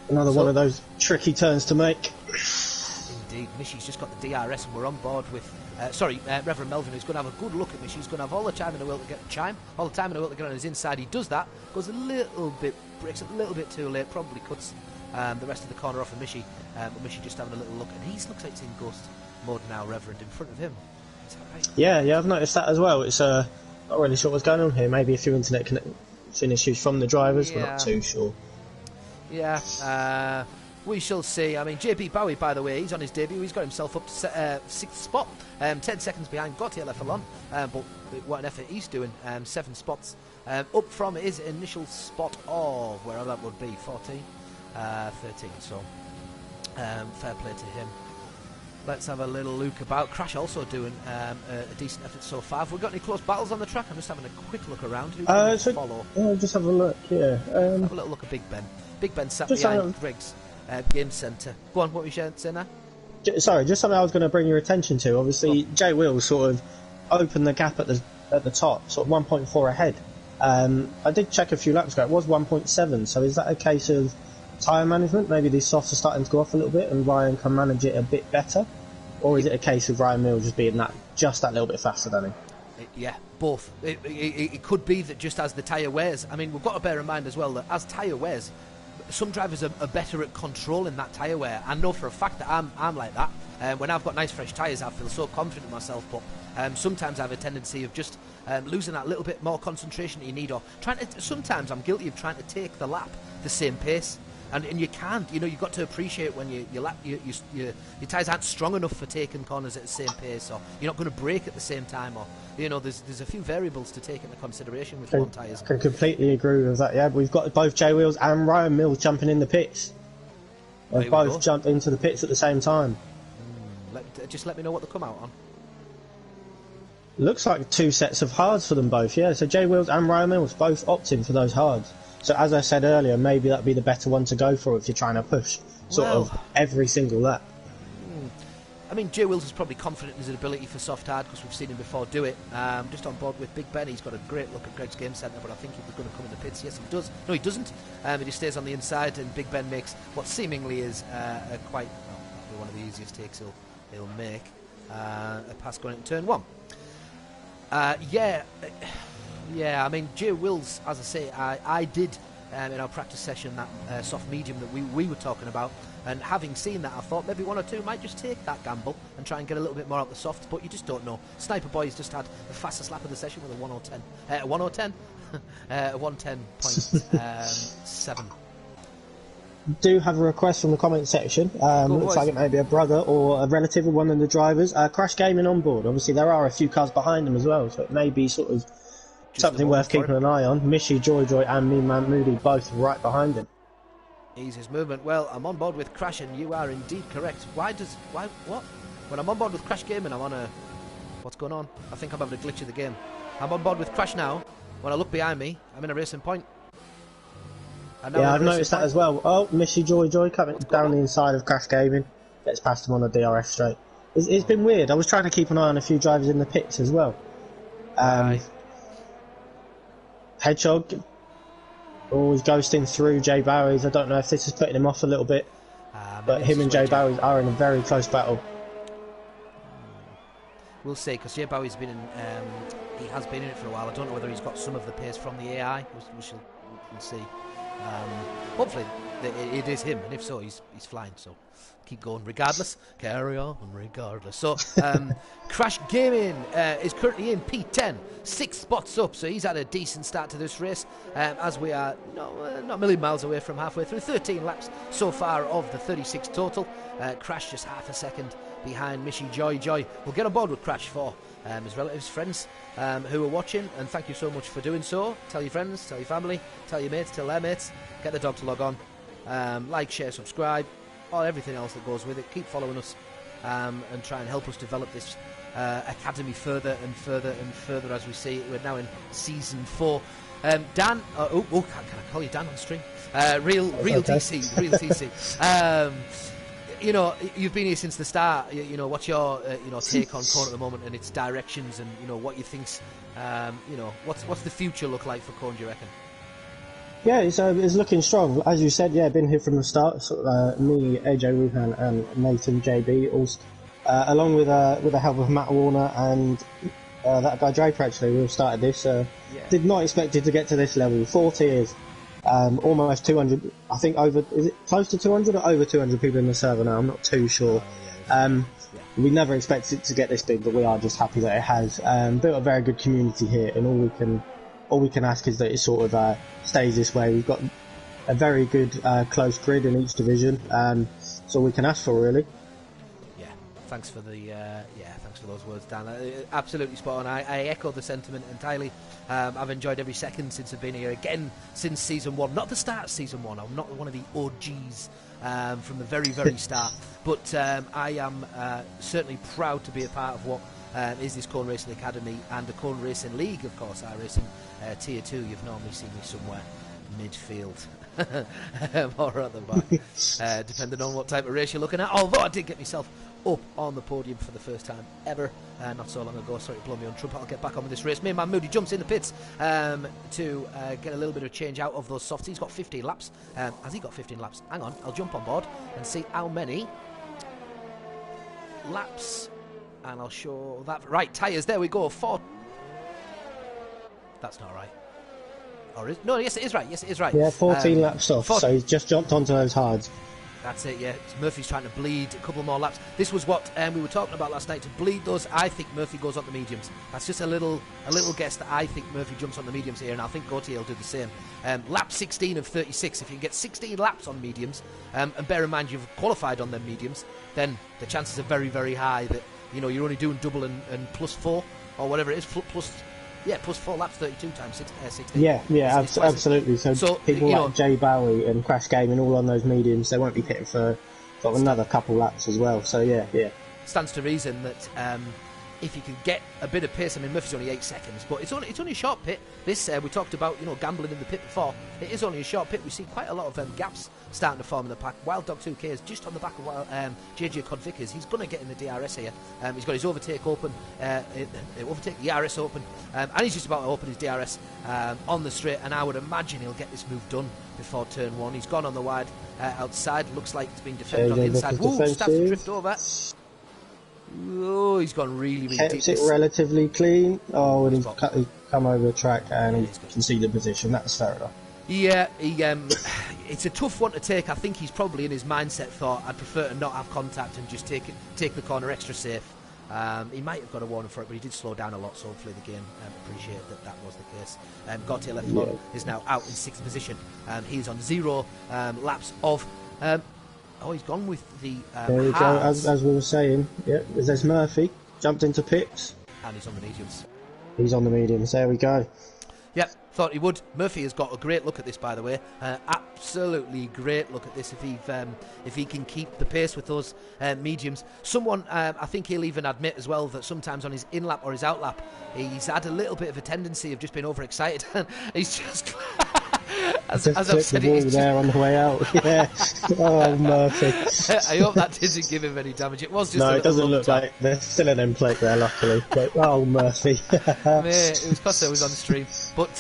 Another one of those tricky turns to make. Indeed, Mishi's just got the DRS and we're on board with Reverend Melvin, who's going to have a good look at Mishi. He's going to have all the time in the world to get on his inside. He does that, breaks a little bit too late, probably cuts the rest of the corner off of Mishi. But Mishi just having a little look, and he looks like it's in ghost mode now, Reverend, in front of him. Is that right? Yeah, I've noticed that as well. It's not really sure what's going on here. Maybe a few internet connection issues from the drivers, we're not too sure. Yeah, we shall see. I mean, JB Bowie, by the way, he's on his debut. He's got himself up to 6th spot, 10 seconds behind Gautier Leffelon, but what an effort he's doing. 7 spots up from his initial spot of wherever that would be, 13. So fair play to him. Let's have a little look about. Crash also doing a decent effort so far. Have we got any close battles on the track? I'm just having a quick look around. Who can follow? Yeah, just have a look. Yeah. Have a little look at Big Ben. Big Ben sat behind Greg's game centre. Go on, what were you saying now? Sorry, just something I was going to bring your attention to. Obviously, Jay Wills sort of opened the gap at the top, sort of 1.4 ahead. I did check a few laps ago. It was 1.7. So is that a case of tyre management? Maybe these softs are starting to go off a little bit, and Ryan can manage it a bit better. Or is it a case of Ryan Mills just being that little bit faster than him? Yeah, both. It could be that just as the tyre wears. I mean, we've got to bear in mind as well that as tyre wears, some drivers are better at controlling that tyre wear. I know for a fact that I'm like that. When I've got nice fresh tyres, I feel so confident in myself, but sometimes I have a tendency of just losing that little bit more concentration that you need, or sometimes I'm guilty of trying to take the lap the same pace. And you can't, you've got to appreciate when your tyres aren't strong enough for taking corners at the same pace, or you're not going to brake at the same time, or there's a few variables to take into consideration with one tyres. I can completely agree with that. Yeah, we've got both Jay Wheels and Ryan Mills jumping in the pits. They've both jumped into the pits at the same time. Just let me know what they come out on. Looks like 2 sets of hards for them both. Yeah, so Jay Wheels and Ryan Mills both opting for those hards. So as I said earlier, maybe that'd be the better one to go for if you're trying to push sort of every single lap. I mean, Jay Wills is probably confident in his ability for soft hard because we've seen him before do it. Just on board with Big Ben, he's got a great look at Greg's game centre, but I think he was going to come in the pits. Yes, he does. No, he doesn't. He just stays on the inside, and Big Ben makes what seemingly is probably one of the easiest takes he'll make. A pass going into turn 1. Yeah, I mean, Jay Wills, as I say, I did in our practice session that soft medium that we were talking about, and having seen that, I thought maybe 1 or 2 might just take that gamble and try and get a little bit more out the soft, but you just don't know. Sniper Boy's just had the fastest lap of the session with a 1:10. 110.7. do have a request from the comment section. Looks like it may be a brother or a relative of one of the drivers. Crash Gaming on board. Obviously, there are a few cars behind them as well, so it may be sort of something worth keeping an eye on. Mishy, Joy, and me, Man Moody, both right behind him. Easiest movement. Well, I'm on board with Crash, and you are indeed correct. What? When I'm on board with Crash Gaming, I'm on a... What's going on? I think I'm having a glitch of the game. I'm on board with Crash now. When I look behind me, I'm in a racing point. Yeah, I've noticed that as well. Oh, Mishy Joy coming down the inside of Crash Gaming. Gets past him on the DRS straight. It's been weird. I was trying to keep an eye on a few drivers in the pits as well. Hedgehog always ghosting through Jay Barry's. I don't know if this is putting him off a little bit. But him and Jay Barry's are in a very close battle. We'll see, because Jay Bowie's been in, he has been in it for a while. I don't know whether he's got some of the pace from the AI. We'll see. Hopefully it is him, and if so, he's flying. So keep going, regardless. Carry on, regardless. So Crash Gaming is currently in P10, 6 spots up. So he's had a decent start to this race, as we are not a million miles away from halfway through. 13 laps so far of the 36 total. Crash just half a second behind Mishy Joy. We'll get on board with Crash for his relatives, friends who are watching, and thank you so much for doing so. Tell your friends, tell your family, tell your mates, tell their mates. Get the dog to log on. Like, share, subscribe, or everything else that goes with it. Keep following us and try and help us develop this academy further and further and further as we see it. We're now in season 4. Dan, can I call you Dan on stream? Real TC. You know, you've been here since the start. You know, what's your take on Corn at the moment and its directions, and what you think's what's the future look like for Corn, do you reckon? Yeah, it's looking strong. As you said, yeah, been here from the start. Me, AJ Ruhan, and Nathan JB, also, along with the help of Matt Warner and that guy Draper. Actually, we all started this. Did not expect it to get to this level. 4 tiers. Almost 200, I think is it close to 200 or over 200 people in the server now? I'm not too sure. We never expected it to get this big, but we are just happy that it has. Built a very good community here, and all we can ask is that it sort of stays this way. We've got a very good close grid in each division. That's all we can ask for, really. Thanks for those words, Dan. Absolutely spot on. I echo the sentiment entirely. I've enjoyed every second since I've been here. Again, since season 1. Not the start of season 1. I'm not one of the OGs from the very, very start. But I am certainly proud to be a part of what is this Corn Racing Academy and the Corn Racing League, of course. Our racing tier 2. You've normally seen me somewhere midfield. Or at the back, depending on what type of race you're looking at. Although I did get myself up on the podium for the first time ever not so long ago. Sorry to blow me on trumpet. I'll get back on with this race. Me and Man Moody jumps in the pits to get a little bit of change out of those softs. He's got 15 laps. Has he got 15 laps? Hang on, I'll jump on board and see how many laps, and I'll show that. Right, tyres, there we go. 4. That's not right. No, yes it is right. Yeah, 14 laps off, so he's just jumped onto those hards. That's it, yeah. Murphy's trying to bleed a couple more laps. This was what we were talking about last night. To bleed those, I think Murphy goes on the mediums. That's just a little guess that I think Murphy jumps on the mediums here, and I think Gautier will do the same. Lap 16 of 36. If you can get 16 laps on mediums, and bear in mind you've qualified on them mediums, then the chances are very, very high that you're only doing double and plus 4 or whatever it is, plus 4 laps, 32 times 16. Yeah, absolutely. So people like Jay Bowie and Crash Gaming all on those mediums, they won't be hitting for another couple laps as well. So yeah. Stands to reason that if you can get a bit of pace, I mean Murphy's only 8 seconds, but it's only a short pit. This we talked about gambling in the pit before. It is only a short pit. We see quite a lot of gaps starting to form in the pack. Wild Dog 2K is just on the back of JJ Convickers. He's going to get in the DRS here. He's got his overtake open, overtake the RS open, and he's just about to open his DRS on the straight, and I would imagine he'll get this move done before turn 1. He's gone on the wide outside. Looks like it's being defended on the inside. Ooh, starts to drift over. Oh, he's gone really deep. Kept it relatively clean. Oh, and he's come over the track and he conceded position. That's fair enough. Yeah, it's a tough one to take. I think he's probably in his mindset thought, I'd prefer to not have contact and just take the corner extra safe. He might have got a warning for it, but he did slow down a lot, so hopefully the game appreciated that was the case. Gautier Leflon is now out in 6th position. He's on 0 laps of... he's gone with the there we go, as we were saying. Yeah, there's Murphy, jumped into pits. And he's on the mediums. He's on the mediums, there we go. Yep, thought he would. Murphy has got a great look at this, by the way. Absolutely great look at this if he can keep the pace with those mediums. Someone, I think he'll even admit as well that sometimes on his in-lap or his out-lap, he's had a little bit of a tendency of just being overexcited. He's just... as I've said, the ball there on the way out. Yeah. Oh, Murphy. I hope that didn't give him any damage. It was just no, it doesn't look like there's still an end plate there, luckily. But, oh, Murphy. It was because I was on the stream. But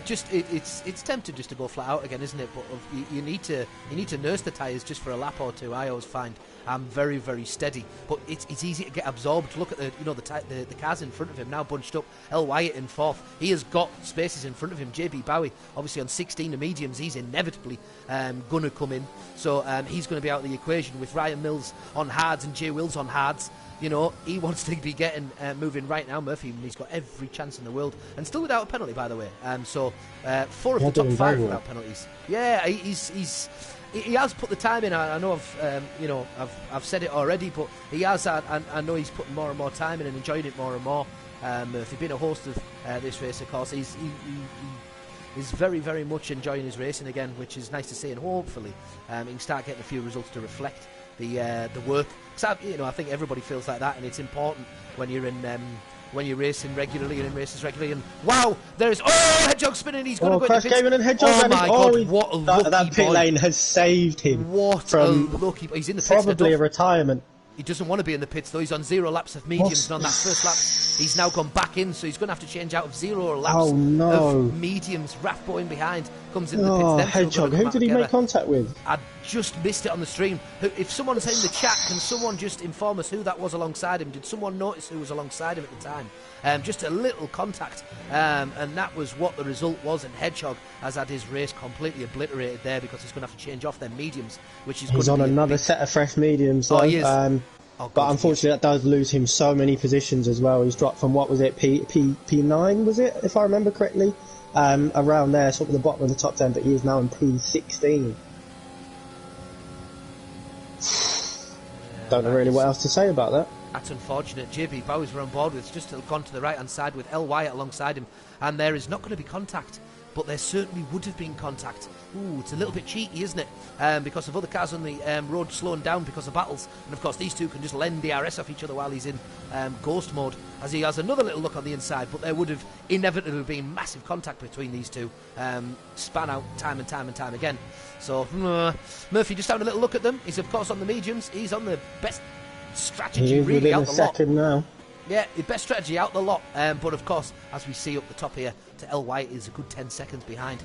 just it's tempting just to go flat out again, isn't it? But you need to nurse the tyres just for a lap or two. I always find I'm very, very steady, but it's easy to get absorbed. Look at the cars in front of him now bunched up. El Wyatt in 4th. He has got spaces in front of him. JB Bowie obviously on 16 of mediums. He's inevitably gonna come in, so he's going to be out of the equation with Ryan Mills on hards and Jay Wills on hards. You know, he wants to be getting moving right now. Murphy, he's got every chance in the world, and still without a penalty, by the way. 4 of the top 5 without penalties. Yeah, he has put the time in. I know I've said it already, but he has. I know he's putting more and more time in and enjoying it more and more. Murphy, being a host of this race, of course, he's very, very much enjoying his racing again, which is nice to see, and hopefully he can start getting a few results to reflect the work. Because I think everybody feels like that, and it's important when you're in. When you're racing regularly and in races regularly, and wow, there's Hedgehog spinning. He's going to go crash game and Hedgehog. Oh my God, what a lucky that pit boy. lane has saved him. What a lucky boy. He's in the pits. Probably a retirement. He doesn't want to be in the pits though. He's on 0 laps of mediums, and on that first lap he's now gone back in, so he's going to have to change out of 0 laps of mediums. Rathbo in behind comes in the pits. Hedgehog, who did he make contact with? I just missed it on the stream. If someone's in the chat, can someone just inform us who that was alongside him? Did someone notice who was alongside him at the time? Just a little contact, and that was what the result was, and Hedgehog has had his race completely obliterated there because he's going to have to change off their mediums, which is he's on another set of fresh mediums though. He is. But unfortunately that does lose him so many positions as well. He's dropped from, what was it, P9 was it, if I remember correctly, around there, sort of the bottom of the top 10, but he is now in P16. Don't know really what else to say about that. That's unfortunate. JB Bowers were on board with, just gone to the right hand side with El Wyatt alongside him, and there is not going to be contact, but there certainly would have been contact. Ooh, it's a little bit cheeky, isn't it? Because of other cars on the road slowing down because of battles, and of course these two can just lend DRS off each other while he's in ghost mode, as he has another little look on the inside, but there would have inevitably been massive contact between these two, span out time and time and time again. So Murphy just having a little look at them. He's of course on the mediums. He's on the best strategy really out the lot. Now. Yeah, the best strategy out the lot, but of course, as we see up the top here, to El White is a good 10 seconds behind.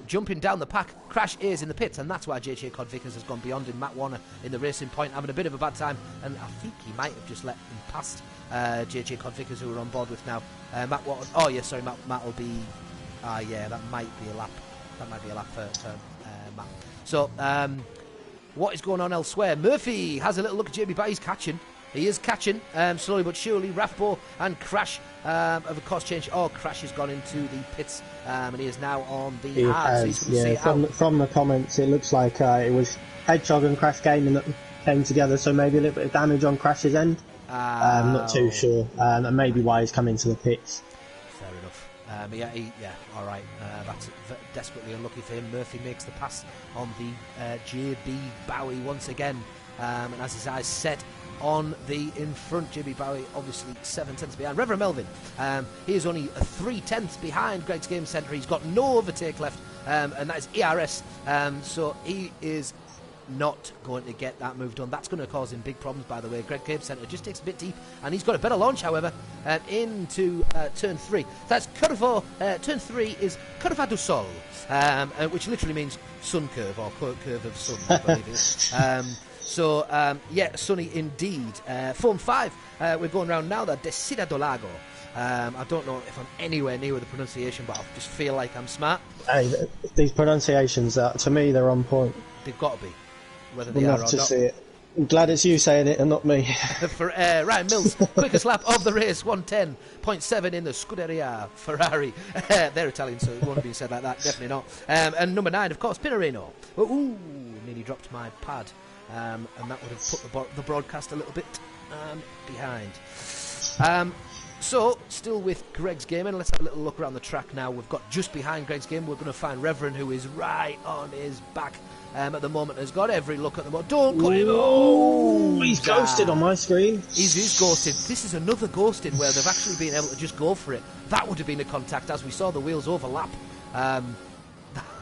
Jumping down the pack, Crash is in the pits, and that's why JJ Cod-Vickers has gone beyond in Matt Warner in the racing point, having a bit of a bad time, and I think he might have just let him past JJ Cod-Vickers, who we're on board with now. Matt Warner, Matt will be, that might be a lap. That might be a lap for Matt. So, what is going on elsewhere? Murphy has a little look at JB, but he's catching. He is catching, slowly but surely. Rathbo and Crash have of course changed. Crash has gone into the pits, and he is now on the hard. From the comments, it looks like it was Hedgehog and Crash Gaming that came together, so maybe a little bit of damage on Crash's end. Not too sure, and maybe why he's come into the pits. Fair enough. All right. That's desperately unlucky for him. Murphy makes the pass on the JB Bowie once again, and as his eyes set on the in front, JB Bowie obviously 7 tenths behind. Reverend Melvin, he is only 3 tenths behind Greg's Game Centre. He's got no overtake left, and that is ERS, so he is not going to get that move done. That's going to cause him big problems, by the way. Greg Game Centre just takes a bit deep, and he's got a better launch, however, into turn 3. That's Curva. Turn 3 is Curva do Sol, which literally means sun curve, or curve of sun, I believe it is. Sunny indeed. Form 5, we're going around now, the Descida do Lago. I don't know if I'm anywhere near with the pronunciation, but I just feel like I'm smart. Hey, these pronunciations, to me, they're on point. They've got to be, whether they are or not. See it. I'm glad it's you saying it and not me. For Ryan Mills, quickest lap of the race, 1:10.7 in the Scuderia Ferrari. They're Italian, so it won't have been said like that, definitely not. And number 9, of course, Pinarino. Ooh, nearly dropped my pad, and that would have put the broadcast a little bit behind. So, still with Greg's Gaming, let's have a little look around the track now. We've got just behind Greg's Gaming, we're going to find Reverend, who is right on his back at the moment, has got every look at the moment. Don't cut him! Oh, he's ghosted on my screen. He's ghosted. This is another ghosting where they've actually been able to just go for it. That would have been a contact as we saw the wheels overlap.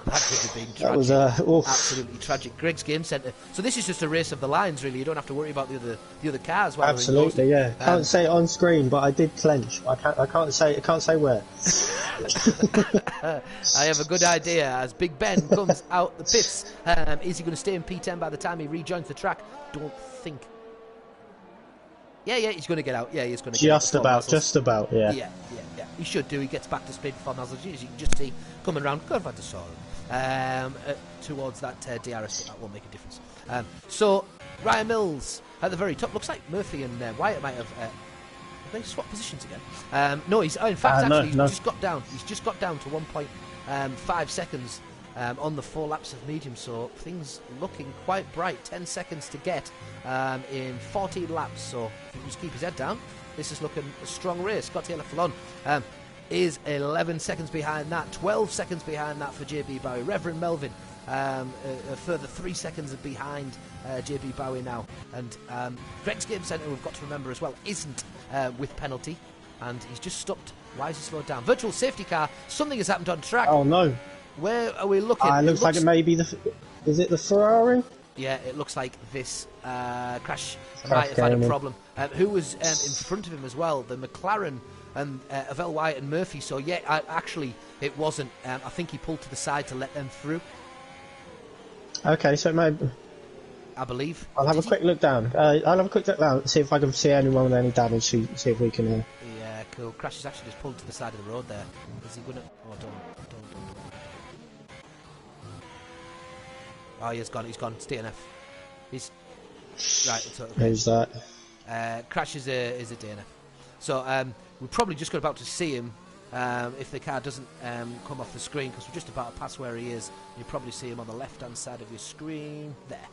That could have been tragic. That was absolutely tragic. Greg's Game Centre. So this is just a race of the lines, really. You don't have to worry about the other cars. While absolutely, yeah. Can't say it on screen, but I did clench. I can't say where. I have a good idea. As Big Ben comes out the pits, is he going to stay in P10 by the time he rejoins the track? Don't think. Yeah, he's going to get out. Yeah, he's going to get out. Just about, yeah. Yeah. He should do. He gets back to speed before nozzles. You can just see coming around. God, I just saw him towards that DRS, but that won't make a difference. So Ryan Mills at the very top. Looks like Murphy and Wyatt might have they swapped positions again. No, he's in fact actually no. Just got down. He's just got down to 1.5 seconds on the 4 laps of medium. So things looking quite bright. 10 seconds to get in 14 laps. So if he just keep his head down, this is looking a strong race. Scott Taylor Fallon is 11 seconds behind that, 12 seconds behind that for JB Bowie. Reverend Melvin a further 3 seconds behind JB Bowie now. And Greg's Game Centre, we've got to remember as well, isn't with penalty. And he's just stopped. Why has he slowed down? Virtual safety car. Something has happened on track. Oh no. Where are we looking? It looks like it may be is it the Ferrari? Yeah, it looks like this crash might have had a problem. Who was in front of him as well? The McLaren and of L. Wyatt and Murphy. So yeah, actually it wasn't. I think he pulled to the side to let them through. Okay, so it may. I believe. I'll have a quick look down. I'll have a quick look down, see if I can see anyone with any damage. See if we can. Yeah, cool. Crash has actually just pulled to the side of the road there. Is he gonna? Oh, don't. Oh, he's gone. It's DNF. He's right. It's okay. Who's that? Crash is a DNF. So we're probably just about to see him if the car doesn't come off the screen, because we're just about to pass where he is. You probably see him on the left-hand side of your screen there.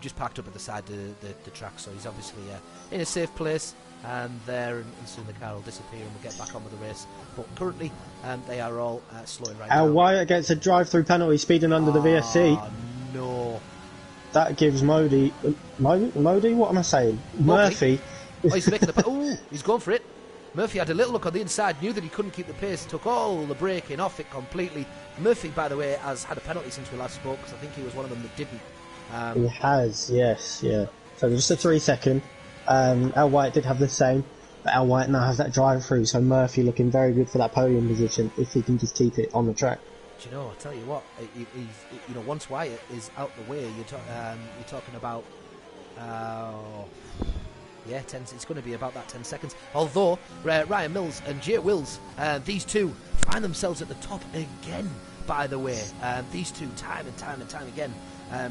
Just parked up at the side of the track, so he's obviously in a safe place. And there, and soon the car will disappear, and we'll get back on with the race. But currently, they are all slowing right now. Al Wyatt gets a drive-through penalty, speeding under the VSC. No. That gives Modi. What am I saying? Murphy. Oh, he's making he's going for it. Murphy had a little look on the inside, knew that he couldn't keep the pace, took all the braking off it completely. Murphy, by the way, has had a penalty since we last spoke, because I think he was one of them that didn't. He has, yes, yeah. So just a 3 second. Al Wyatt did have the same, but Al Wyatt now has that drive through, so Murphy looking very good for that podium position if he can just keep it on the track. Do you know, I'll tell you what, once Wyatt is out the way, you're talking about, 10. It's going to be about that 10 seconds. Although Ryan Mills and Jay Wills, these two find themselves at the top again. By the way, these two time and time again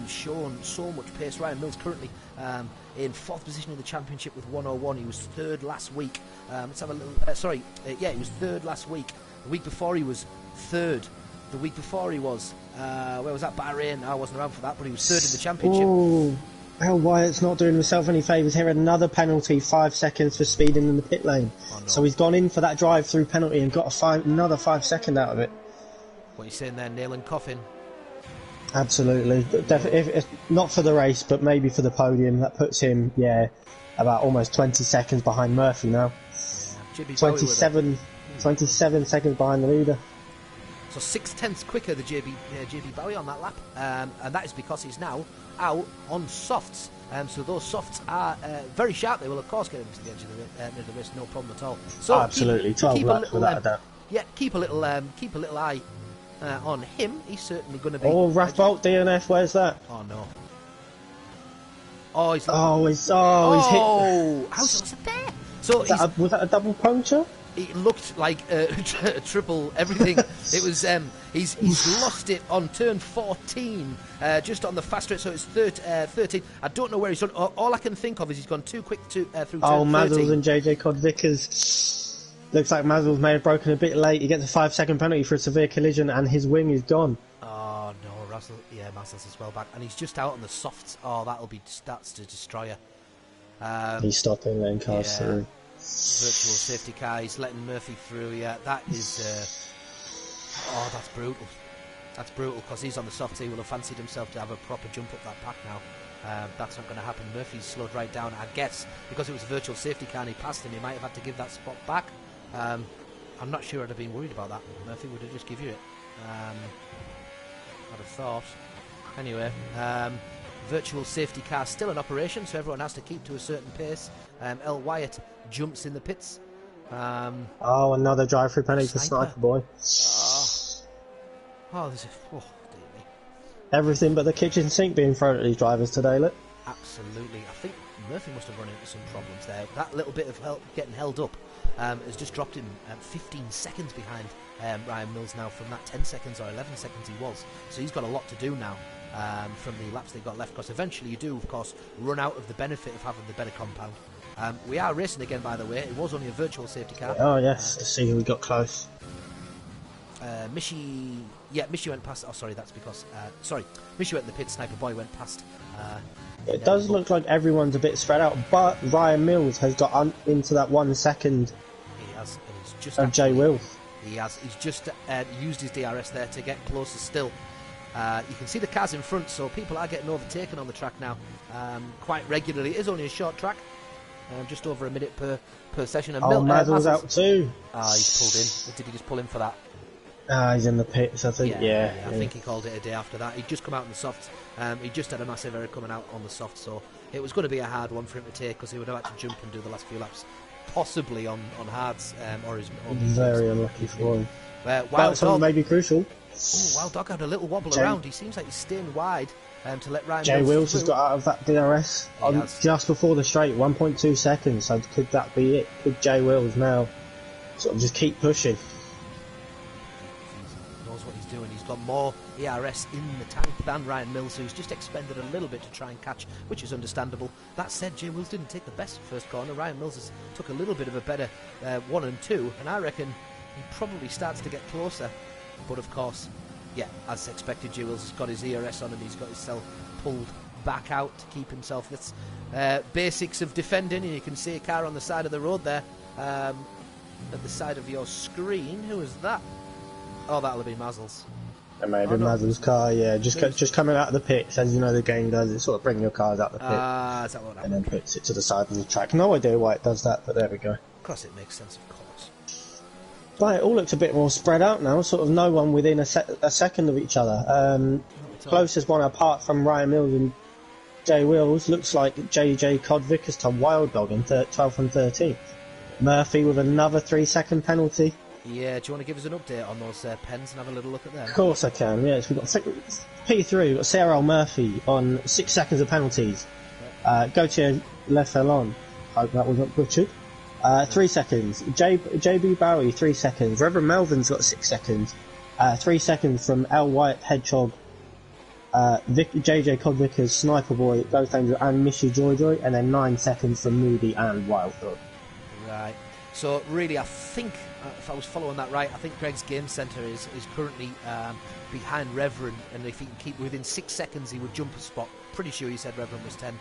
shown so much pace. Ryan Mills currently in 4th position in the championship with 101. He was 3rd last week. Let's have a little. He was 3rd last week. The week before he was 3rd. The week before he was where was that? Bahrain. I wasn't around for that, but he was 3rd in the championship. Ooh. Al Wyatt's not doing himself any favours here. Another penalty, 5 seconds for speeding in the pit lane. Oh, no. So he's gone in for that drive-through penalty and got another 5 seconds out of it. What are you saying there, nail and coffin? Absolutely. If not for the race, but maybe for the podium, that puts him, about almost 20 seconds behind Murphy now. 27 seconds behind the leader. So 6/10 quicker than JB Bowie on that lap, and that is because he's now out on softs. So those softs are very sharp. They will of course get him to the edge of the race, no problem at all. So absolutely, 12 laps without a doubt. Yeah, keep a little eye on him. He's certainly going to be. Oh, Raf Bolt DNF. Where's that? Oh no. Oh, he's. He's hit. Oh, how's it there? So was that a double puncture? It looked like a triple everything. It was he's lost it on turn 14, just on the fast straight, so it's 13. I don't know where he's gone. All I can think of is he's gone too quick through turn 13. Mazzles and JJ Cod-Vickers. Looks like Mazzles may have broken a bit late. He gets a 5-second penalty for a severe collision, and his wing is gone. Oh no, Mazzles is well back, and he's just out on the softs. Oh, that's to destroy her. He's stopping lane cars through. Virtual safety car, he's letting Murphy through. Yeah, that is that's brutal. That's brutal, because he's on the softs. He will have fancied himself to have a proper jump up that pack now. That's not going to happen. Murphy's slowed right down. I guess because it was a virtual safety car and he passed him, he might have had to give that spot back. I'm not sure I'd have been worried about that. Murphy would have just give you it. I'd have thought. Anyway, virtual safety car still in operation, so everyone has to keep to a certain pace. El Wyatt jumps in the pits. Another drive-through penalty for Sniper Boy. There's dear me. Everything but the kitchen sink being thrown at these drivers today, look. Absolutely. I think Murphy must have run into some problems there. That little bit of getting held up has just dropped him 15 seconds behind Ryan Mills now from that 10 seconds or 11 seconds he was. So he's got a lot to do now from the laps they've got left, because eventually you do, of course, run out of the benefit of having the better compound. We are racing again, by the way. It was only a virtual safety car. Oh, yes. Let's see who we got close. Mishi went past. Oh, sorry, that's because. Mishi went in the pit. Sniper Boy went past. It does look like everyone's a bit spread out, but Ryan Mills has got into that 1 second. He has, and he's just. Of Jay Wills. He has. He's just used his DRS there to get closer still. You can see the cars in front, so people are getting overtaken on the track now quite regularly. It is only a short track, just over a minute per session. And Mazzles out too. He's pulled in. Did he just pull in for that? He's in the pits, I think. Yeah. I think he called it a day after that. He'd just come out in the softs. He just had a massive error coming out on the soft, so it was going to be a hard one for him to take, because he would have had to jump and do the last few laps, possibly on hards or his. Very unlucky for him. Wild Dog may be crucial. Wild Dog had a little wobble around. He seems like he's staying wide to let Ryan. Jay Wills has got out of that DRS just before the straight, 1.2 seconds. So could that be it? Could Jay Wills now sort of just keep pushing? He knows what he's doing. He's got more ERS in the tank than Ryan Mills, who's just expended a little bit to try and catch, which is understandable. That said, Jay Wills didn't take the best first corner. Ryan Mills took a little bit of a better 1 and 2, and I reckon he probably starts to get closer. But of course, as expected, Jay Wills has got his ERS on and he's got himself pulled back out to keep himself. That's basics of defending, and you can see a car on the side of the road there at the side of your screen. Who is that? Oh, that'll have been Mazzles. It may have been Mazzles' car, just coming out of the pits, as you know the game does. It sort of brings your cars out of the pit is that what and then puts it to the side of the track. No idea why it does that, but there we go. Of course it makes sense, of course. But it all looks a bit more spread out now, sort of no one within a second of each other. Closest one apart from Ryan Mills and Jay Wills looks like JJ Cod-Vickers to Wild Dog in 12th and 13th. Murphy with another 3-second penalty. Yeah, do you want to give us an update on those pens and have a little look at them? Of course I can, yes. We've got P3, we've got CRA Murphy on 6 seconds of penalties. Gautier Leffelon, hope that wasn't butchered. 3 seconds. JB Bowie, 3 seconds. Reverend Melvin's got 6 seconds. 3 seconds from L. White, Hedgehog, JJ Cod-Vickers, Sniper Boy, Ghost Angel, and Mishi Joy, and then 9 seconds from Moody and Wild Dog. Right. So really, I think if I was following that right, I think Greg's Game Centre is currently behind Reverend, and if he can keep within 6 seconds, he would jump a spot. Pretty sure he said Reverend was 10.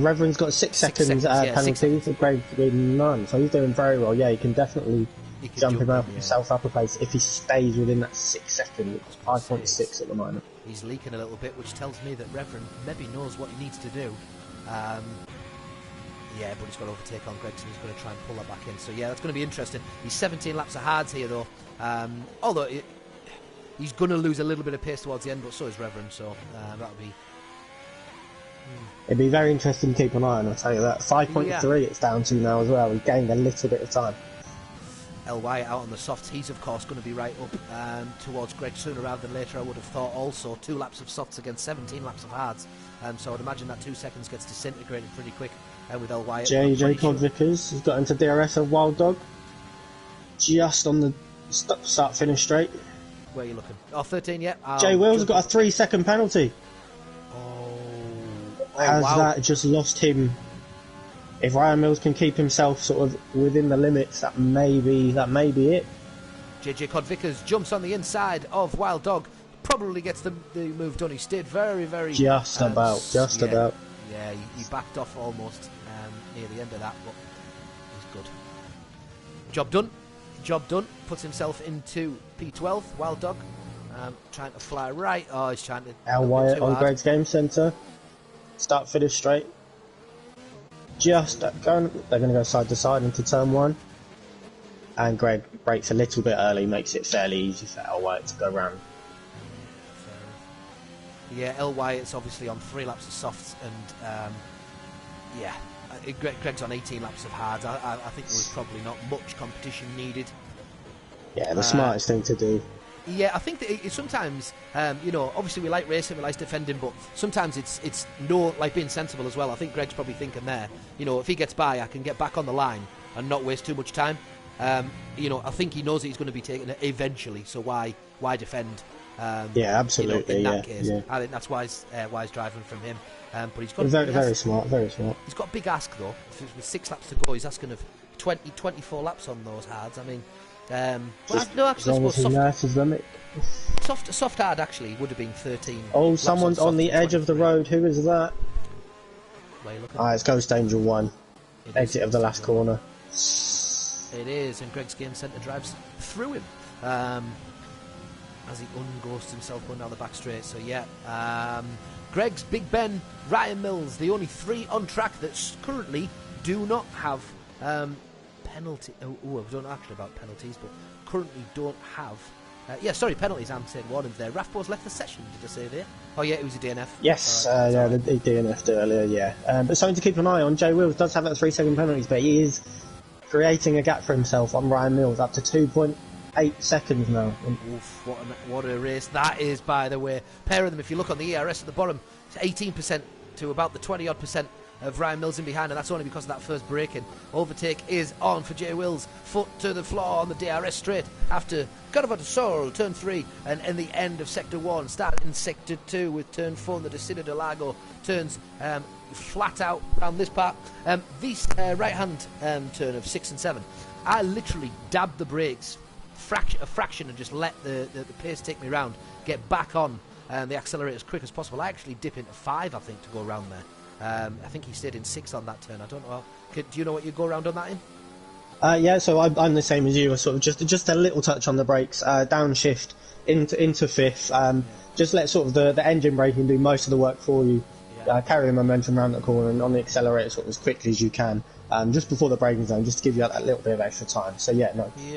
Reverend's got 6 seconds penalty for Greg with none, so he's doing very well. Yeah, he can definitely jump himself up a place if he stays within that 6 seconds. It's 5.6 at the moment. He's leaking a little bit, which tells me that Reverend maybe knows what he needs to do. But he's got to overtake on Greg, so he's going to try and pull that back in. So that's going to be interesting. He's 17 laps of hards here though, although he's going to lose a little bit of pace towards the end, but so is Reverend, so that'll be... It'd be very interesting to keep an eye on, I'll tell you that. 5.3 it's down to now as well. We've gained a little bit of time. El Wyatt out on the softs. He's of course going to be right up towards Greg sooner rather than later, I would have thought. Also 2 laps of softs against 17 laps of hards, so I'd imagine that 2 seconds gets disintegrated pretty quick with El Wyatt. JJ Cod Vickers has got into DRS of Wild Dog, just on the start finish straight. Where are you looking? Oh, 13, yeah. Jay Wills has got a 3-second penalty. Has wow. that just lost him? If Ryan Mills can keep himself sort of within the limits, that may be it. JJ Cod Vickers jumps on the inside of Wild Dog, probably gets the move done. He stayed very, very... Just about. Yeah, he backed off almost near the end of that, but he's good. Job done. Puts himself into P12, Wild Dog. Trying to fly right. Oh, he's trying to... Al Wyatt on Greg's Game Centre. Start, finish straight. Just going. They're going to go side to side into turn 1. And Greg brakes a little bit early, makes it fairly easy for Al Wyatt to go round. Yeah, El Wyatt's obviously on 3 laps of softs, and Greg's on 18 laps of hards. I think there was probably not much competition needed. Yeah, the smartest thing to do. Yeah, I think that sometimes, obviously we like racing, we like defending, but sometimes it's like being sensible as well. I think Greg's probably thinking there, if he gets by, I can get back on the line and not waste too much time. I think he knows that he's going to be taken eventually, so why defend? Yeah, absolutely. In that case, yeah. I think that's wise driving from him. But he's got very smart. He's got a big ask though. With 6 laps to go, he's asking of 24 laps on those hards. I mean. Soft hard actually would have been 13. Oh, someone's on the edge of the road. Who is that? Where are you looking? It's Ghost Angel 1. Exit of the last corner. It is, and Greg's Game Centre drives through him as he unghosts himself going down the back straight. So Greg's, Big Ben, Ryan Mills, the only 3 on track that currently do not have penalty. I don't know actually about penalties, but currently don't have. Penalties. I'm saying warnings there. Rathbone's left the session. Did I say there? Oh yeah, it was a DNF. Yes, they DNF'd earlier. Yeah, but something to keep an eye on. Jay Wills does have that 3-second penalties, but he is creating a gap for himself on Ryan Mills up to 2.8 seconds now. Oof, what a race that is, by the way. Pair of them, if you look on the ERS at the bottom, it's 18% to about the 20-odd% of Ryan Mills in behind, and that's only because of that first braking. Overtake is on for Jay Wills. Foot to the floor on the DRS straight after Carnival de Sol, turn 3, and in the end of Sector 1. Start in Sector 2 with turn 4, the Desida de Lago turns flat out around this part. This right-hand turn of 6 and 7, I literally dabbed the brakes a fraction and just let the pace take me round, get back on the accelerator as quick as possible. I actually dip into 5, I think, to go around there. I think he stayed in 6 on that turn. I don't know. Do you know what you go around on that in? Yeah, so I'm the same as you. Sort of just a little touch on the brakes, downshift into 5th. Just let sort of the engine braking do most of the work for you. Carry the momentum around the corner and on the accelerator sort of as quickly as you can, just before the braking zone, just to give you that little bit of extra time. So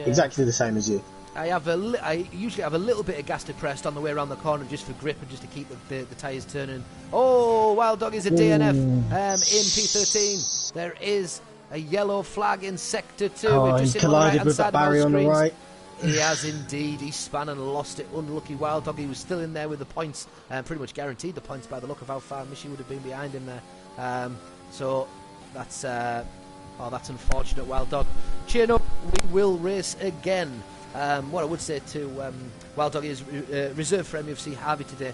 exactly the same as you. I usually have a little bit of gas depressed on the way around the corner just for grip and just to keep the tyres turning. Oh, Wild Dog is a DNF in P13. There is a yellow flag in Sector 2. Oh, he collided with that barrier on the right. He has indeed. He span and lost it. Unlucky Wild Dog. He was still in there with the points, pretty much guaranteed the points by the look of how far Mishi would have been behind him there. So that's unfortunate, Wild Dog. Cheer up, we will race again. What I would say to Wild Dog is reserved for MUFC Harvey today,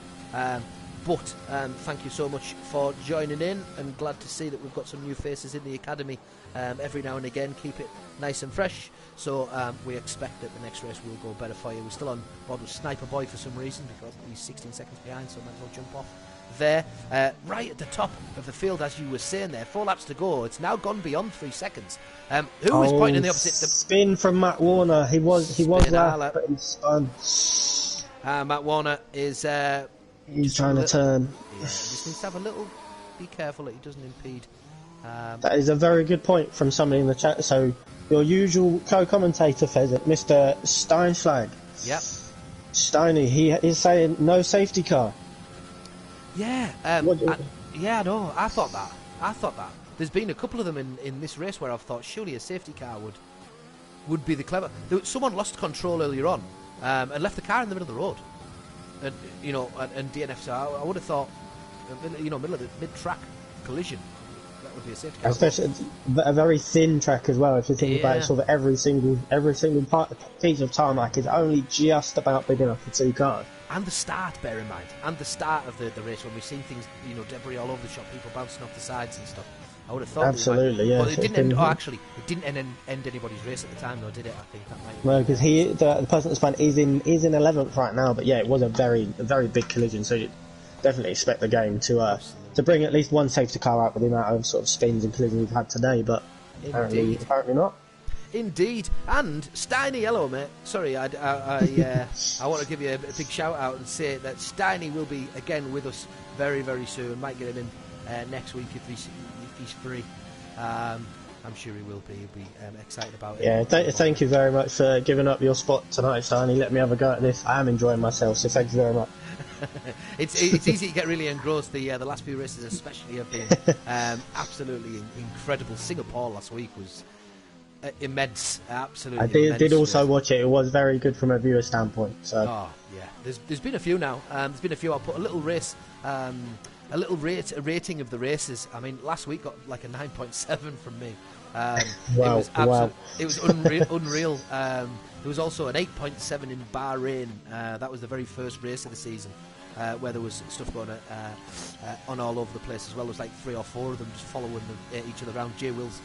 but thank you so much for joining in, and glad to see that we've got some new faces in the academy every now and again. Keep it nice and fresh, so we expect that the next race will go better for you. We're still on board with Sniper Boy for some reason because he's 16 seconds behind, so might as well jump off there. Right at the top of the field, as you were saying there, 4 laps to go. It's now gone beyond 3 seconds. Who is pointing in the opposite? Spin from Matt Warner. He was there, but he spun. Matt Warner is he's trying to turn. Yeah, just needs to have a little. Be careful that he doesn't impede. That is a very good point from somebody in the chat. So your usual co-commentator, Pheasant, Mr. Steinschlag. Yep. Steiny, he is saying no safety car. Yeah, I know. I thought that. There's been a couple of them in this race where I've thought surely a safety car would be the clever. Someone lost control earlier on and left the car in the middle of the road, and and DNF. So I would have thought, middle of the mid-track collision, that would be a safety car. Especially a very thin track as well. If you think about it, sort of every single piece of tarmac is only just about big enough for two cars. And the start, bear in mind, and the start of the race when we've seen things, debris all over the shop, people bouncing off the sides and stuff. I would have thought. Absolutely, yeah. But it didn't end. Actually, it didn't end anybody's race at the time, though, did it? I think that might. No, because the person that's spun is in 11th right now. But yeah, it was a very big collision. So you definitely expect the game to bring at least one safety car out with the amount of sort of spins and collisions we've had today. But apparently not. Indeed, and Steiny, hello mate. Sorry, I want to give you a big shout out and say that Steiny will be again with us very, very soon. Might get him in next week if he's free. I'm sure he will be. He'll be excited about it. Yeah, thank you very much for giving up your spot tonight, Steiny. Let me have a go at this. I am enjoying myself, so thank you very much. It's easy to get really engrossed. The last few races especially have been absolutely incredible. Singapore last week was immense, absolutely. I did also watch it. It was very good from a viewer standpoint. So. Oh yeah, there's been a few now. There's been a few. I'll put a little race, a rating of the races. I mean, last week got like a 9.7 from me. Wow, it was unreal. There was also an 8.7 in Bahrain. That was the very first race of the season, where there was stuff going on all over the place as well. There was like 3 or 4 of them just following each other around. J Will's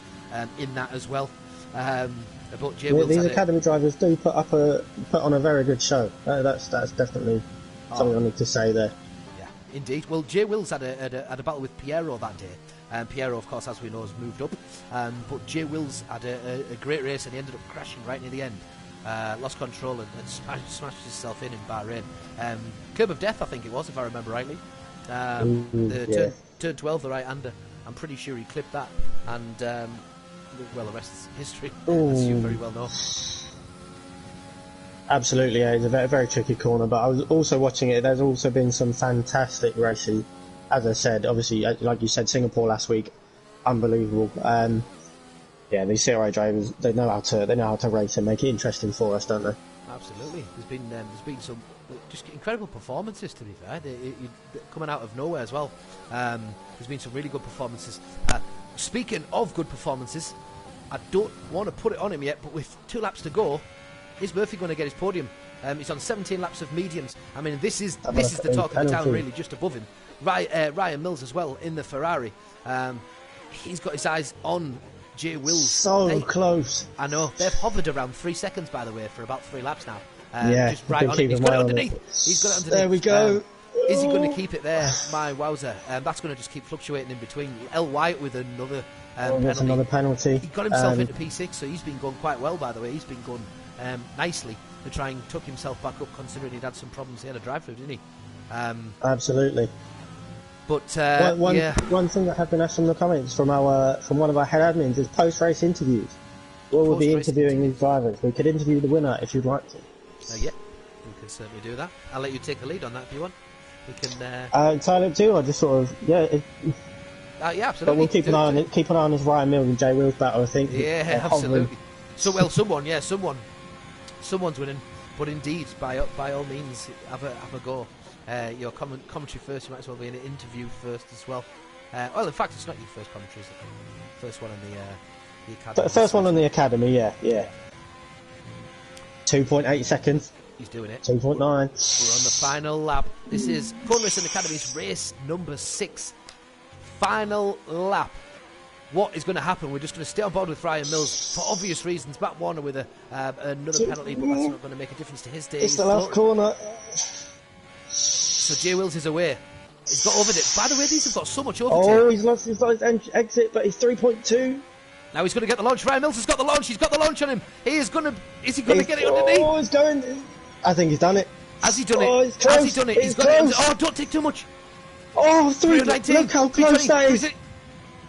in that as well. But these academy drivers do put on a very good show. That's definitely something I need to say there. Yeah, indeed. Well, J Wills had a battle with Piero that day. Piero, of course, as we know, has moved up. But J Wills had a great race and he ended up crashing right near the end. Lost control and smashed himself in Bahrain. Curb of death, I think it was, if I remember rightly. Turn 12, the right-hander. I'm pretty sure he clipped that. And well, the rest is history, as you very well know. Absolutely, yeah, it's a very, very tricky corner. But I was also watching it. There's also been some fantastic racing. As I said, obviously, like you said, Singapore last week, unbelievable. Yeah, these CRA drivers, they know how to race and make it interesting for us, don't they? Absolutely. There's been some just incredible performances. To be fair, they're coming out of nowhere as well. There's been some really good performances. Speaking of good performances, I don't want to put it on him yet, but with 2 laps to go, is Murphy going to get his podium? He's on 17 laps of mediums. I mean, this is the talk of the town, really, just above him. Ryan Mills as well in the Ferrari. He's got his eyes on J Wills. So close. I know. They've hovered around 3 seconds, by the way, for about 3 laps now. Just right on it. He's got it underneath. He's got it underneath. There we go. Is he going to keep it there? My wowzer. That's going to just keep fluctuating in between. L. White with another penalty. Another penalty. He got himself into P6, so he's been going quite well, by the way. He's been going nicely to try and tuck himself back up, considering he'd had some problems he had a drive-through, didn't he? Absolutely. But one thing that have been asked from the comments from one of our head admins is post-race interviews. We'll be interviewing these drivers. We could interview the winner if you'd like to. Yeah, we can certainly do that. I'll let you take the lead on that if you want. We can. Entirely up to you. I just sort of yeah, absolutely. But we'll keep an eye on this Ryan Mills and Jay Wills battle. I think. Yeah, absolutely. So someone's winning. But indeed, by all means, have a go. Your commentary first. You might as well be in an interview first as well. Well, in fact, it's not your first commentary. It's the first one on the academy. First one on the academy. Yeah. 2.8 seconds. He's doing it. 2.9. We're on the final lap. This is Corn Racing Academy's race number 6. Final lap. What is going to happen? We're just going to stay on board with Ryan Mills for obvious reasons. Matt Warner with another penalty, but that's not going to make a difference to his day. It's the last corner. So J Wills is away. He's got over it. By the way, these have got so much overtake. He's lost his exit, but he's 3.2. Now he's going to get the launch. Ryan Mills has got the launch. He's got the launch on him. Is he going to get it underneath? Oh, he's going. I think he's done it. Has he done it? Has he done it? He's got it. Oh, don't take too much. Oh, look how close that is. Look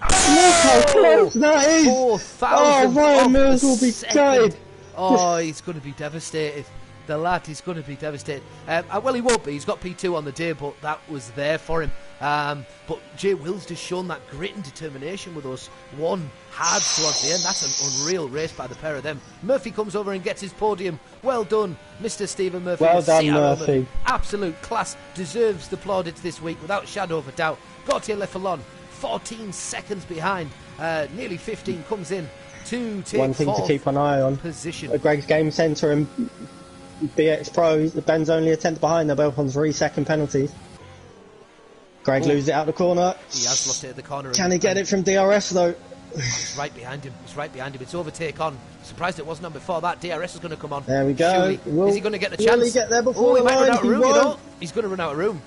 how close that is. 4,000. Ryan Mills will be gutted. Oh, he's going to be devastated. The lad is going to be devastated. Well, he won't be. He's got P2 on the day, but that was there for him. But Jay Wills just shown that grit and determination with us. Won hard towards the end. That's an unreal race by the pair of them. Murphy comes over and gets his podium. Well done, Mr. Stephen Murphy. Well done, Murphy. Absolute class. Deserves the plaudits this week without shadow of a doubt. Gautier Lefalon, 14 seconds behind. Nearly 15 comes in to take one thing to keep an eye on. Position. Greg's Game Centre and BX Pro, Ben's only a tenth behind. They're both on 3-second penalties. Greg loses it out the corner. He has lost it at the corner. Can he get it from DRS though? It's right behind him. It's right behind him. It's overtake on. Surprised it wasn't on before that. DRS is going to come on. There we go. Is he going to get the chance? Will he get there before he might run out of room, you know? He's going to run out of room.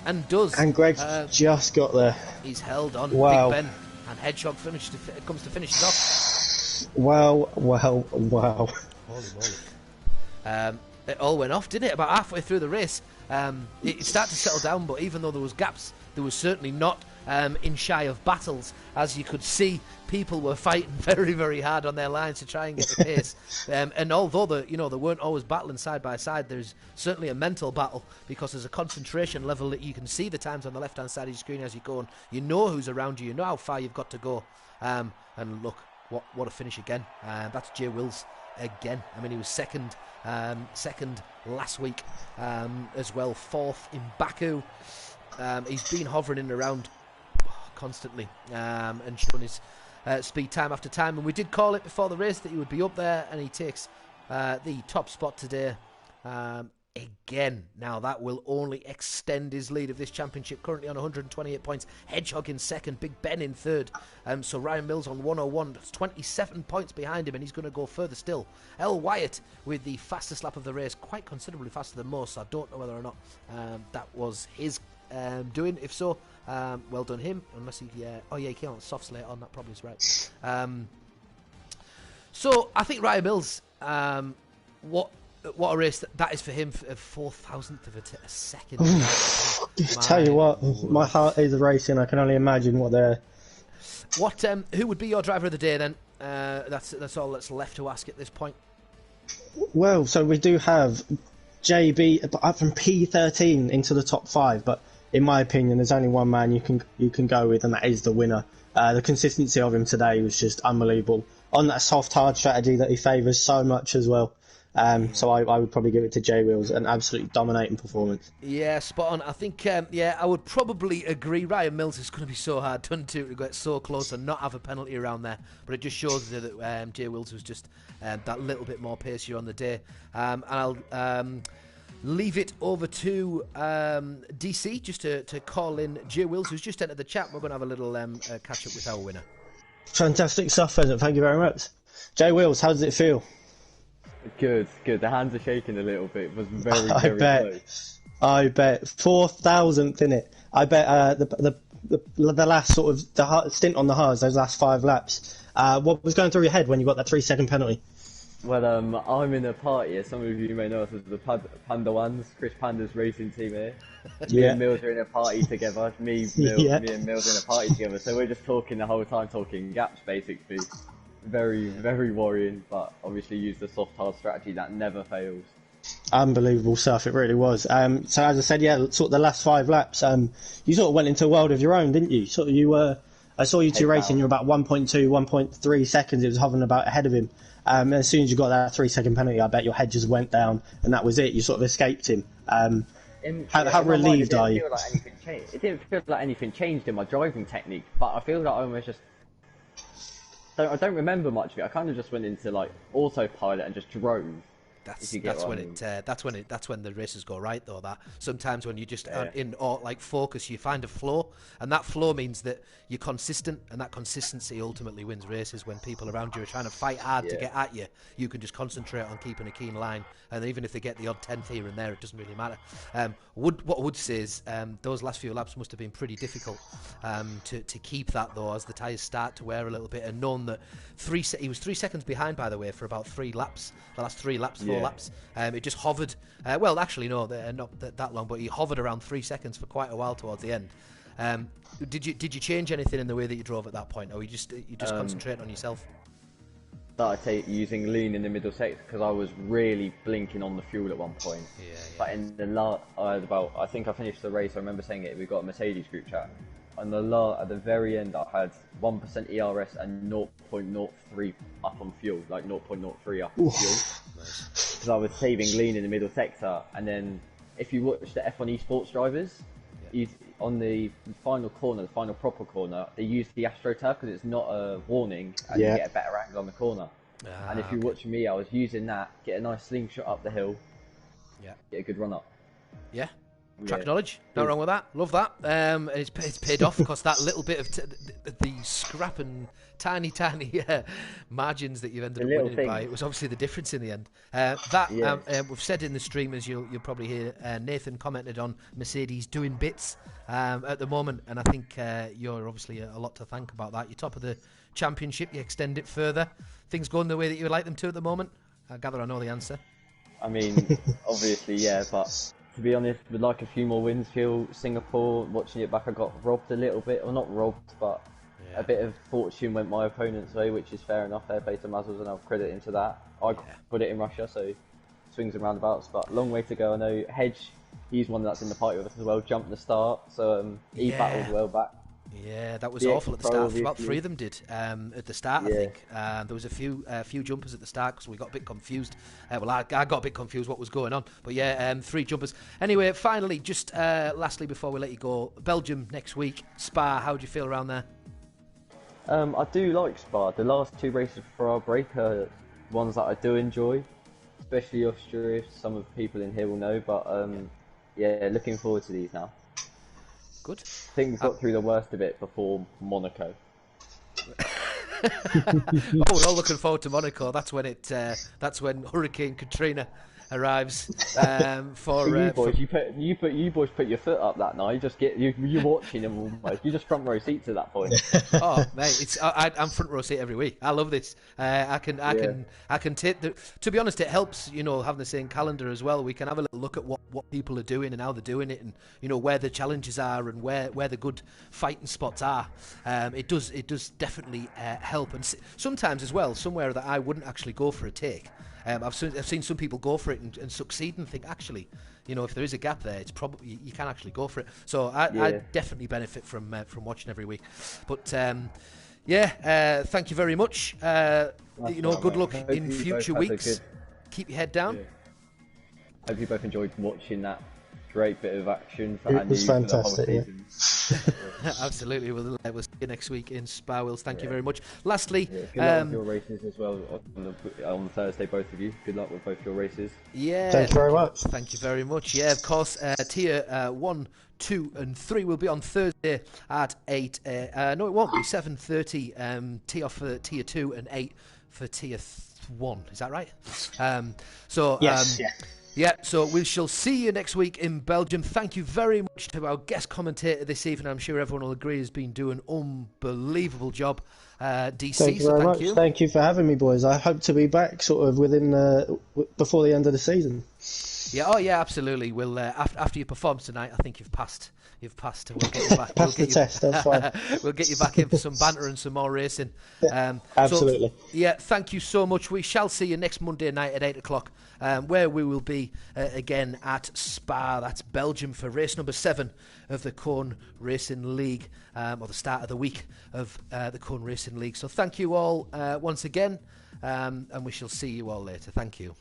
And does. And Greg's just got there. He's held on. Wow. Big Ben. And Hedgehog comes to finish it off. Wow. Holy moly. It all went off, didn't it? About halfway through the race. It started to settle down, but even though there was gaps, there was certainly not in shy of battles. As you could see, people were fighting very, very hard on their lines to try and get the pace. And although they weren't always battling side by side, there's certainly a mental battle because there's a concentration level that you can see the times on the left-hand side of your screen as you go on. You know who's around you. You know how far you've got to go. And look, what a finish again. That's Jay Wills again. I mean, he was second last week as well, fourth in Baku. He's been hovering in and around constantly and showing his speed time after time, and we did call it before the race that he would be up there, and he takes the top spot today again. Now that will only extend his lead of this championship, currently on 128 points. Hedgehog in second, Big Ben in third, so Ryan Mills on 101. That's 27 points behind him, and he's going to go further still. El Wyatt with the fastest lap of the race, quite considerably faster than most. So I don't know whether or not that was his doing. If so, well done him. Unless he he came on soft slate on, that probably is right. So I think Ryan Mills, what a race that is for him, a 4,000th of a second. Tell you what, my heart is racing. I can only imagine what they're. Who would be your driver of the day then? That's all that's left to ask at this point. Well, so we do have JB up from P13 into the top 5, but in my opinion, there's only one man you can go with, and that is the winner. The consistency of him today was just unbelievable on that soft hard strategy that he favours so much as well. So I would probably give it to Jay Wills, an absolutely dominating performance. Yeah, spot on. I think I would probably agree. Ryan Mills is going to be so hard done to get so close and not have a penalty around there, but it just shows that Jay Wills was just that little bit more pacier on the day. And I'll leave it over to DC just to call in Jay Wills, who's just entered the chat. We're going to have a little catch up with our winner. Fantastic stuff, Pheasant. Thank you very much. Jay Wills, how does it feel? Good. The hands are shaking a little bit. It was very close. I bet 4,000th in it. I bet the last sort of the stint on the hards, those last 5 laps. What was going through your head when you got that 3-second penalty? Well, I'm in a party, as some of you may know us as the Panda Ones, Chris Panda's racing team here. Me and Mills are in a party together. Me and Mills are in a party together. So we're just talking the whole time, talking gaps basically. Very, very worrying, but obviously used the soft hard strategy that never fails. Unbelievable stuff, it really was. So as I said, sort of the last 5 laps, you sort of went into a world of your own, didn't you? Sort of I saw you two racing, you were about 1.2, 1.3 seconds, it was hovering about ahead of him. And as soon as you got that 3-second penalty, I bet your head just went down, and that was it. You sort of escaped him. How relieved are you? It didn't feel like anything changed in my driving technique, but I feel like I almost just... I don't remember much of it. I kind of just went into like autopilot and just drove. That's when the races go right though. That sometimes when you just in focus, you find a flow, and that flow means that you're consistent, and that consistency ultimately wins races. When people around you are trying to fight hard to get at you, you can just concentrate on keeping a keen line, and even if they get the odd 10th here and there, it doesn't really matter. What I would say is those last few laps must have been pretty difficult to keep that though, as the tyres start to wear a little bit, and knowing that he was 3 seconds behind, by the way, for about 3 laps, the last 3 laps. 4 laps. It just hovered. Well, actually, no, not that long, but he hovered around 3 seconds for quite a while towards the end. Did you change anything in the way that you drove at that point, or you just concentrate on yourself? started using lean in the middle sector because I was really blinking on the fuel at one point. Yeah. But in the I think I finished the race. I remember saying it. We got a Mercedes group chat. And at the very end, I had 1% ERS and 0.03 up on fuel, like 0.03 up on fuel, because I was saving lean in the middle sector. And then, if you watch the F1 esports drivers, on the final corner, the final proper corner, they use the AstroTurf because it's not a warning, and you get a better angle on the corner. And if you watch me, I was using that, get a nice slingshot up the hill, get a good run up. Yeah. Track knowledge, no wrong with that. Love that. And it's paid off because that little bit of the scrap and tiny margins that you've ended up winning it by, it was obviously the difference in the end. We've said in the stream, as you'll probably hear, Nathan commented on Mercedes doing bits at the moment, and I think you're obviously a lot to thank about that. You're top of the championship, you extend it further. Things going the way that you would like them to at the moment? I gather I know the answer. I mean, obviously, yeah, but to be honest, with like a few more wins, Singapore, watching it back, I got robbed a little bit, or not robbed, but a bit of fortune went my opponent's way, which is fair enough. Fair play to Mazzles, and I'll credit him to that. I put it in Russia, so swings and roundabouts, but long way to go. I know Hedge, he's one that's in the party with us as well, jumped the start, so he battled well back. Yeah, that was awful at the start. About 3 of them did at the start, I think. There was a few jumpers at the start because we got a bit confused. I got a bit confused what was going on. But 3 jumpers. Anyway, finally, just lastly before we let you go, Belgium next week, Spa, how do you feel around there? I do like Spa. The last 2 races before our break are ones that I do enjoy, especially Austria. Some of the people in here will know, but looking forward to these now. Good. Things got through the worst of it before Monaco. We're all looking forward to Monaco. That's when Hurricane Katrina arrives. You boys put your foot up that night. You're watching them almost. You just front row seats at that point. Oh mate, I'm front row seat every week. I love this. I can take the. To be honest, it helps. Having the same calendar as well. We can have a little look at what people are doing and how they're doing it, and where the challenges are and where the good fighting spots are. It does definitely help, and sometimes as well somewhere that I wouldn't actually go for a take. I've seen some people go for it and succeed and think, actually, if there is a gap there, it's probably you can actually go for it. So I definitely benefit from watching every week. But thank you very much. Good luck in future weeks. Keep your head down. Hope you both enjoyed watching that great bit of action. It was fantastic. Absolutely. We'll see you next week in Spa. Wills, thank you very much. Lastly, good luck with your races as well on Thursday, both of you. Good luck with both your races. Yeah. Thank you very much. Thank you very much. Yeah, of course. Tier 1, 2, and 3 will be on Thursday at 8. No, it won't be 7:30. Tee off for Tier 2 and 8 for Tier 1. Is that right? Yes. Yeah, so we shall see you next week in Belgium. Thank you very much to our guest commentator this evening. I'm sure everyone will agree has been doing an unbelievable job. DC, thank you very much. Thank you for having me, boys. I hope to be back sort of within before the end of the season. Yeah, absolutely. We'll after you perform tonight, I think you've passed. We'll get you back. That's the test. That's fine. We'll get you back in for some banter and some more racing. Absolutely. So, thank you so much. We shall see you next Monday night at 8 o'clock, where we will be again at Spa. That's Belgium for race number 7 of the Cone Racing League, or the start of the week of the Cone Racing League. So thank you all once again, and we shall see you all later. Thank you.